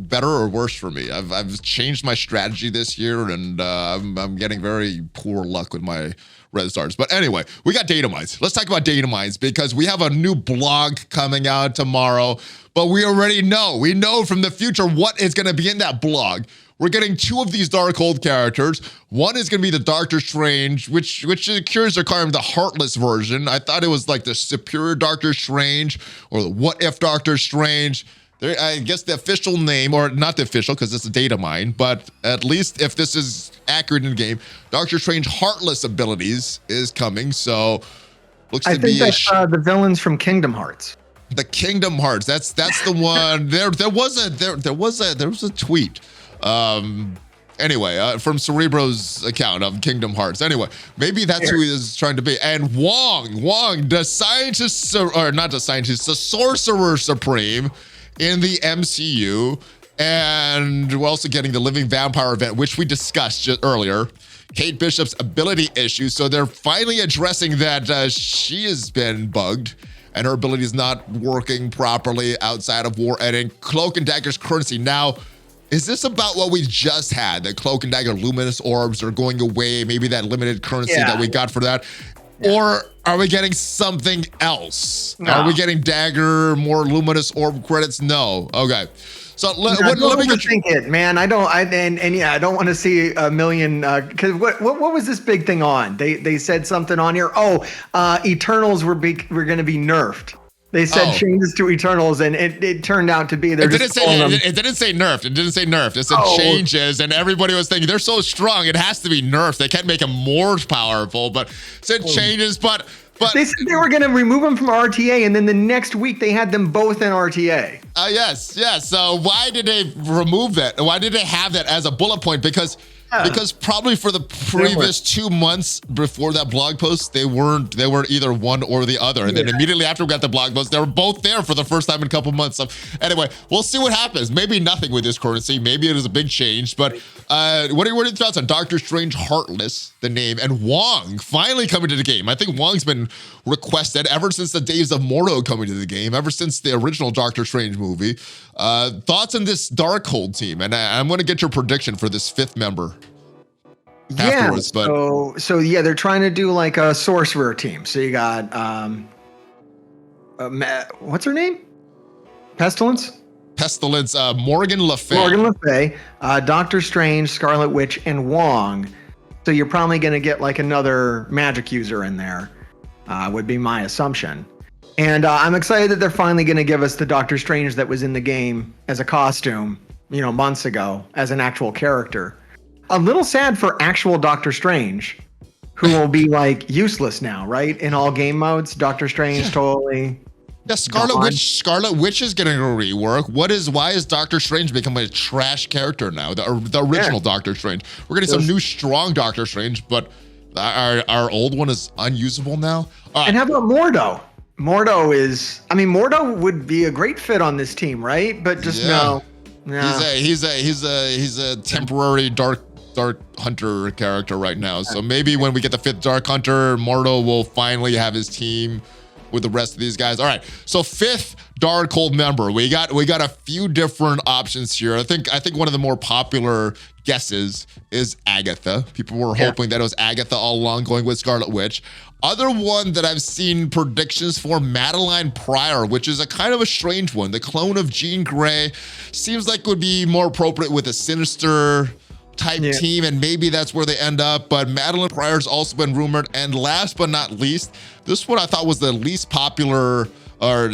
better or worse for me. I've changed my strategy this year, and I'm getting very poor luck with my red stars. But anyway, we got Datamines. Let's talk about Datamines because we have a new blog coming out tomorrow. But we already know. We know from the future what is going to be in that blog. We're getting 2 of these Darkhold characters. One is going to be the Doctor Strange, which curious they're calling him the Heartless version. I thought it was like the superior Doctor Strange or the what if Doctor Strange. I guess the official name, or not the official because it's a data mine, but at least if this is accurate in the game, Doctor Strange Heartless abilities is coming. So looks to be that's the villains from Kingdom Hearts. The Kingdom Hearts. That's the one. There was a tweet. Anyway, from Cerebro's account of Kingdom Hearts. Anyway, maybe that's who he is trying to be. And Wong, the scientist, or not the scientist, the Sorcerer Supreme in the MCU. And we're also getting the Living Vampire event, which we discussed just earlier. Kate Bishop's ability issue. So they're finally addressing that she has been bugged and her ability is not working properly outside of War Ending. Cloak and Dagger's currency. Now, is this about what we just had? The Cloak and Dagger Luminous Orbs are going away. Maybe that limited currency that we got for that. Or are we getting something else? No. Are we getting Dagger, more Luminous Orb credits? No. Okay. So let me think it, man. I don't want to see a million. Because what was this big thing on? They said something on here. Eternals were going to be nerfed. They said changes to Eternals, and it turned out to be it didn't say nerfed. It didn't say nerfed. It said changes, and everybody was thinking they're so strong. It has to be nerfed. They can't make them more powerful, but it said changes. But they said they were going to remove them from RTA, and then the next week they had them both in RTA. Yes. So why did they remove that? Why did they have that as a bullet point? Because probably for the previous 2 months before that blog post, they were either one or the other. And then immediately after we got the blog post, they were both there for the first time in a couple months. So anyway, we'll see what happens. Maybe nothing with this currency. Maybe it is a big change. But what are your thoughts on Doctor Strange Heartless, the name, and Wong finally coming to the game? I think Wong's been requested ever since the days of Mordo coming to the game, ever since the original Doctor Strange movie. Thoughts on this Darkhold team? And I'm going to get your prediction for this 5th member. Afterwards, so they're trying to do like a sorcerer team. So you got what's her name? Pestilence, Morgan Le Fay, Doctor Strange, Scarlet Witch, and Wong. So you're probably going to get like another magic user in there, would be my assumption. And I'm excited that they're finally going to give us the Doctor Strange that was in the game as a costume, months ago as an actual character. A little sad for actual Doctor Strange, who will be like useless now, right? In all game modes, Doctor Strange totally. Yeah, Scarlet Witch is getting a rework. Why is Doctor Strange becoming a trash character now? The original Doctor Strange. We're getting some new strong Doctor Strange, but our old one is unusable now. And how about Mordo? Mordo would be a great fit on this team, right? But just no. He's a temporary Dark Hunter character right now. So maybe when we get the 5th Dark Hunter, Mordo will finally have his team with the rest of these guys. All right. So 5th Darkhold member. We got a few different options here. I think one of the more popular guesses is Agatha. People were hoping that it was Agatha all along, going with Scarlet Witch. Other one that I've seen predictions for, Madeline Pryor, which is a kind of a strange one. The clone of Jean Grey seems like would be more appropriate with a Sinister type team, and maybe that's where they end up. But Madeline Pryor's also been rumored. And last but not least, this one I thought was the least popular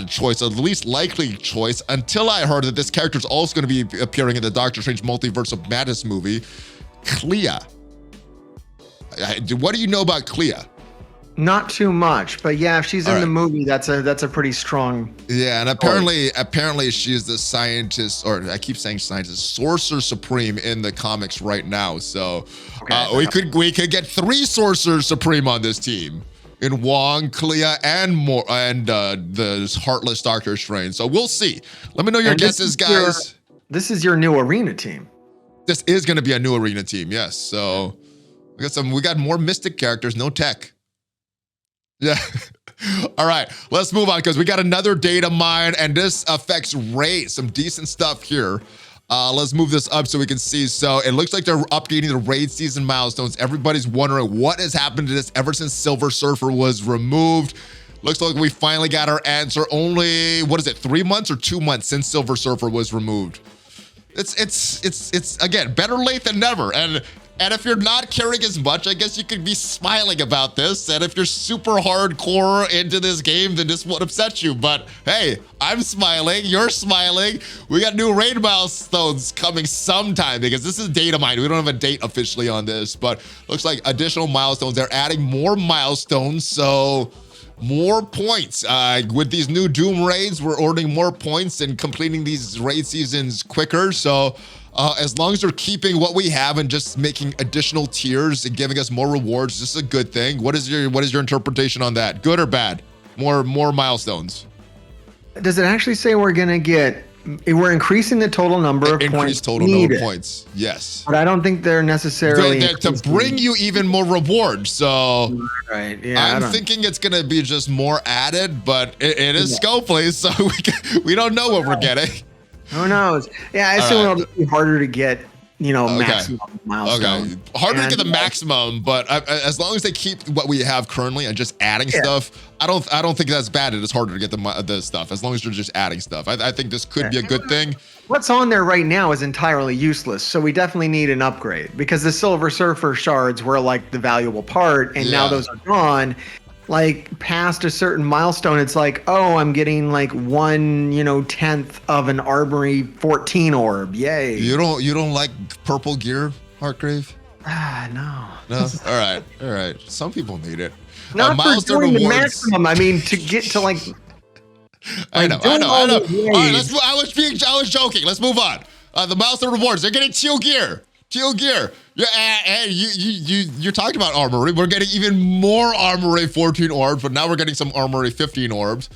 choice, or the least likely choice, until I heard that this character is also going to be appearing in the Doctor Strange Multiverse of Madness movie, Clea. What do you know about Clea? Not too much, but yeah, if she's in the movie, that's a pretty strong. Yeah, and apparently she's the scientist, or I keep saying scientist, Sorcerer Supreme in the comics right now. So we could get 3 Sorcerer Supreme on this team in Wong, Clea, and the Heartless Doctor Strange. So we'll see. Let me know your guesses, guys. This is your new arena team. This is going to be a new arena team, yes. So We got more mystic characters, no tech. Yeah. All right, let's move on because we got another data mine, and this affects Raid. Some decent stuff here. Let's move this up so we can see. So it looks like they're updating the Raid season milestones. Everybody's wondering what has happened to this ever since Silver Surfer was removed. Looks like we finally got our answer. Only, what is it, 3 months or 2 months since Silver Surfer was removed? It's again, better late than never. And if you're not caring as much, I guess you could be smiling about this. And if you're super hardcore into this game, then this would upset you. But hey, I'm smiling, you're smiling. We got new raid milestones coming sometime because this is Datamine. We don't have a date officially on this, but looks like additional milestones. They're adding more milestones, so more points. With these new Doom raids, we're earning more points and completing these raid seasons quicker. So as long as they're keeping what we have and just making additional tiers and giving us more rewards, this is a good thing. What is your interpretation on that? Good or bad? More milestones. Does it actually say we're increasing the total number of points? Increased total number of points, yes. But I don't think they're necessarily to bring you even more rewards. So right, yeah, I'm thinking it's gonna be just more added, but it is Scopely, so we don't know what we're getting. Who knows? Yeah, I assume it'll be harder to get, maximum milestones. Okay, harder to get the maximum, but as long as they keep what we have currently and just adding stuff, I don't think that's bad. It is harder to get the stuff as long as you're just adding stuff. I think this could be a good thing. What's on there right now is entirely useless, so we definitely need an upgrade because the Silver Surfer shards were like the valuable part, and now those are gone. Like past a certain milestone, it's like, oh, I'm getting like 1/10th of an Armory 14 orb. Yay! You don't like purple gear, Hartgrave? No. No. All right. Some people need it. Not for doing the maximum. I mean, to get to like. I know. All right, I was joking. Let's move on. The milestone rewards. They're getting teal gear. Yeah, and you talked about Armory. We're getting even more Armory 14 orbs, but now we're getting some Armory 15 orbs.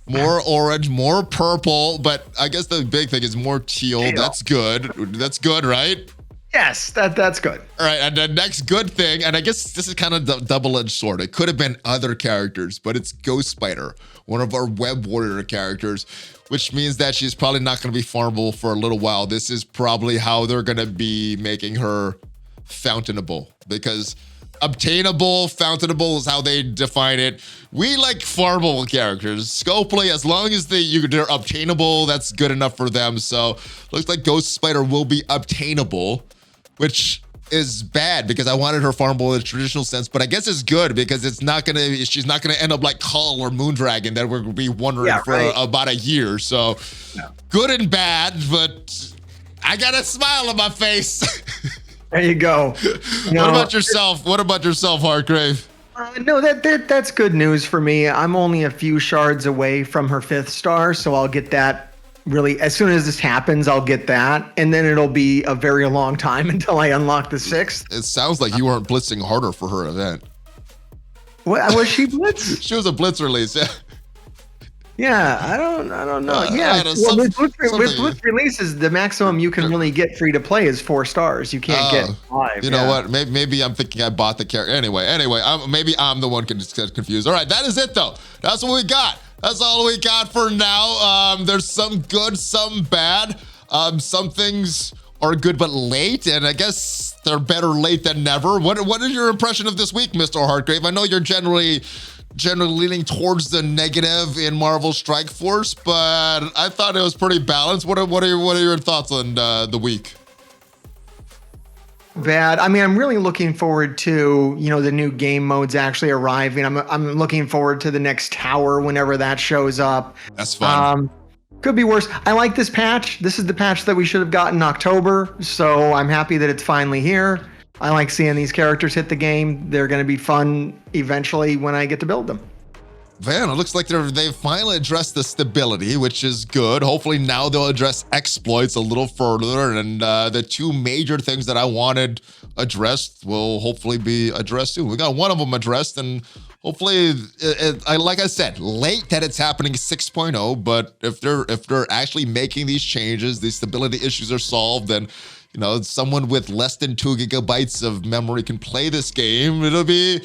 More orange, more purple, but I guess the big thing is more teal. That's good. That's good, right? Yes, that's good. All right, and the next good thing, and I guess this is kind of double-edged sword. It could have been other characters, but it's Ghost Spider, one of our Web Warrior characters, which means that she's probably not going to be farmable for a little while. This is probably how they're going to be making her fountainable, because obtainable, fountainable is how they define it. We like farmable characters. Scopely, as long as they're obtainable, that's good enough for them. So looks like Ghost Spider will be obtainable, which is bad because I wanted her farmable in a traditional sense, but I guess it's good because she's not gonna end up like Cull or Moondragon that we're gonna be wondering for about a year. So good and bad, but I got a smile on my face. There you go. What about yourself? Hartgrave? No, that's good news for me. I'm only a few shards away from her 5th star, so I'll get that. Really, as soon as this happens, I'll get that, and then it'll be a very long time until I unlock the 6th. It sounds like you weren't blitzing harder for her event. What, was she blitz? She was a blitz release, yeah. Yeah, I don't know. With blitz releases, the maximum you can really get free to play is 4 stars. You can't get 5. You know what? Maybe I'm thinking I bought the character. Anyway, maybe I'm the one confused. All right, that is it though. That's what we got. That's all we got for now. There's some good, some bad. Some things are good but late, and I guess they're better late than never. What is your impression of this week, Mr. Hartgrave? I know you're generally leaning towards the negative in Marvel Strike Force, but I thought it was pretty balanced. What are your thoughts on the week? Bad. I mean, I'm really looking forward to, the new game modes actually arriving. I'm looking forward to the next tower whenever that shows up. That's fun. Could be worse. I like this patch. This is the patch that we should have gotten in October, so I'm happy that it's finally here. I like seeing these characters hit the game. They're going to be fun eventually when I get to build them. Man, it looks like they've finally addressed the stability, which is good. Hopefully now they'll address exploits a little further, and the 2 major things that I wanted addressed will hopefully be addressed soon. We got one of them addressed, and hopefully, like I said, late that it's happening 6.0, but if they're actually making these changes, the stability issues are solved, then someone with less than 2 gigabytes of memory can play this game, it'll be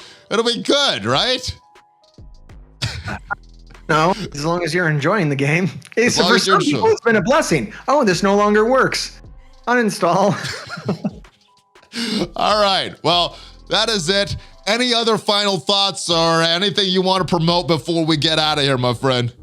good, right? No, as long as you're enjoying the game. So for some people, it's been a blessing. Oh, this no longer works. Uninstall. All right. Well, that is it. Any other final thoughts or anything you want to promote before we get out of here, my friend?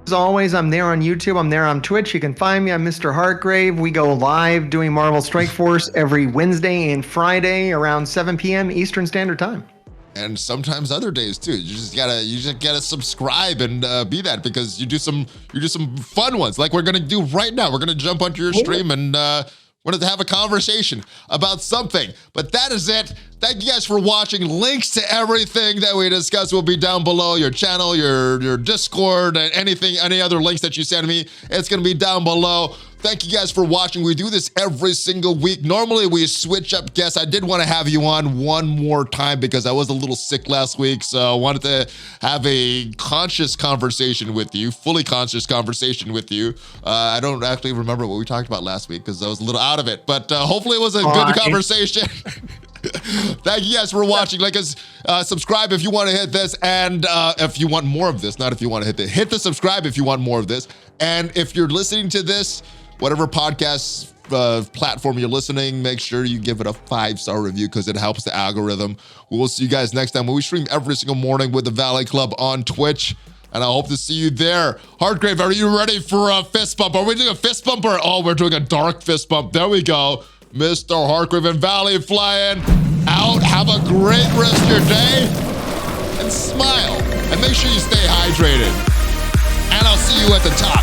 As always, I'm there on YouTube. I'm there on Twitch. You can find me on MrHartgrave. We go live doing Marvel Strike Force every Wednesday and Friday around 7 p.m. Eastern Standard Time. And sometimes other days too. You just gotta subscribe and be that, because you do some fun ones like we're gonna do right now. We're gonna jump onto your stream and wanted to have a conversation about something. But that is it. Thank you guys for watching. Links to everything that we discussed will be down below. Your channel, your Discord, and any other links that you send me, it's gonna be down below. Thank you guys for watching. We do this every single week. Normally we switch up guests. I did want to have you on one more time because I was a little sick last week. So I wanted to have a conscious conversation with you, fully conscious conversation with you. I don't actually remember what we talked about last week because I was a little out of it, but hopefully it was a good conversation. Thank you guys for watching. Like us, subscribe if you want to hit this, and if you want more of this, not if you want to hit the subscribe if you want more of this. And if you're listening to this, whatever podcast platform you're listening, make sure you give it a 5-star review because it helps the algorithm. We will see you guys next time when we stream every single morning with the Valley Club on Twitch. And I hope to see you there. Hartgrave, are you ready for a fist bump? Are we doing a fist bump or, oh, we're doing a dark fist bump. There we go. MrHartgrave and ValleyFlyin out. Have a great rest of your day and smile. And make sure you stay hydrated. And I'll see you at the top.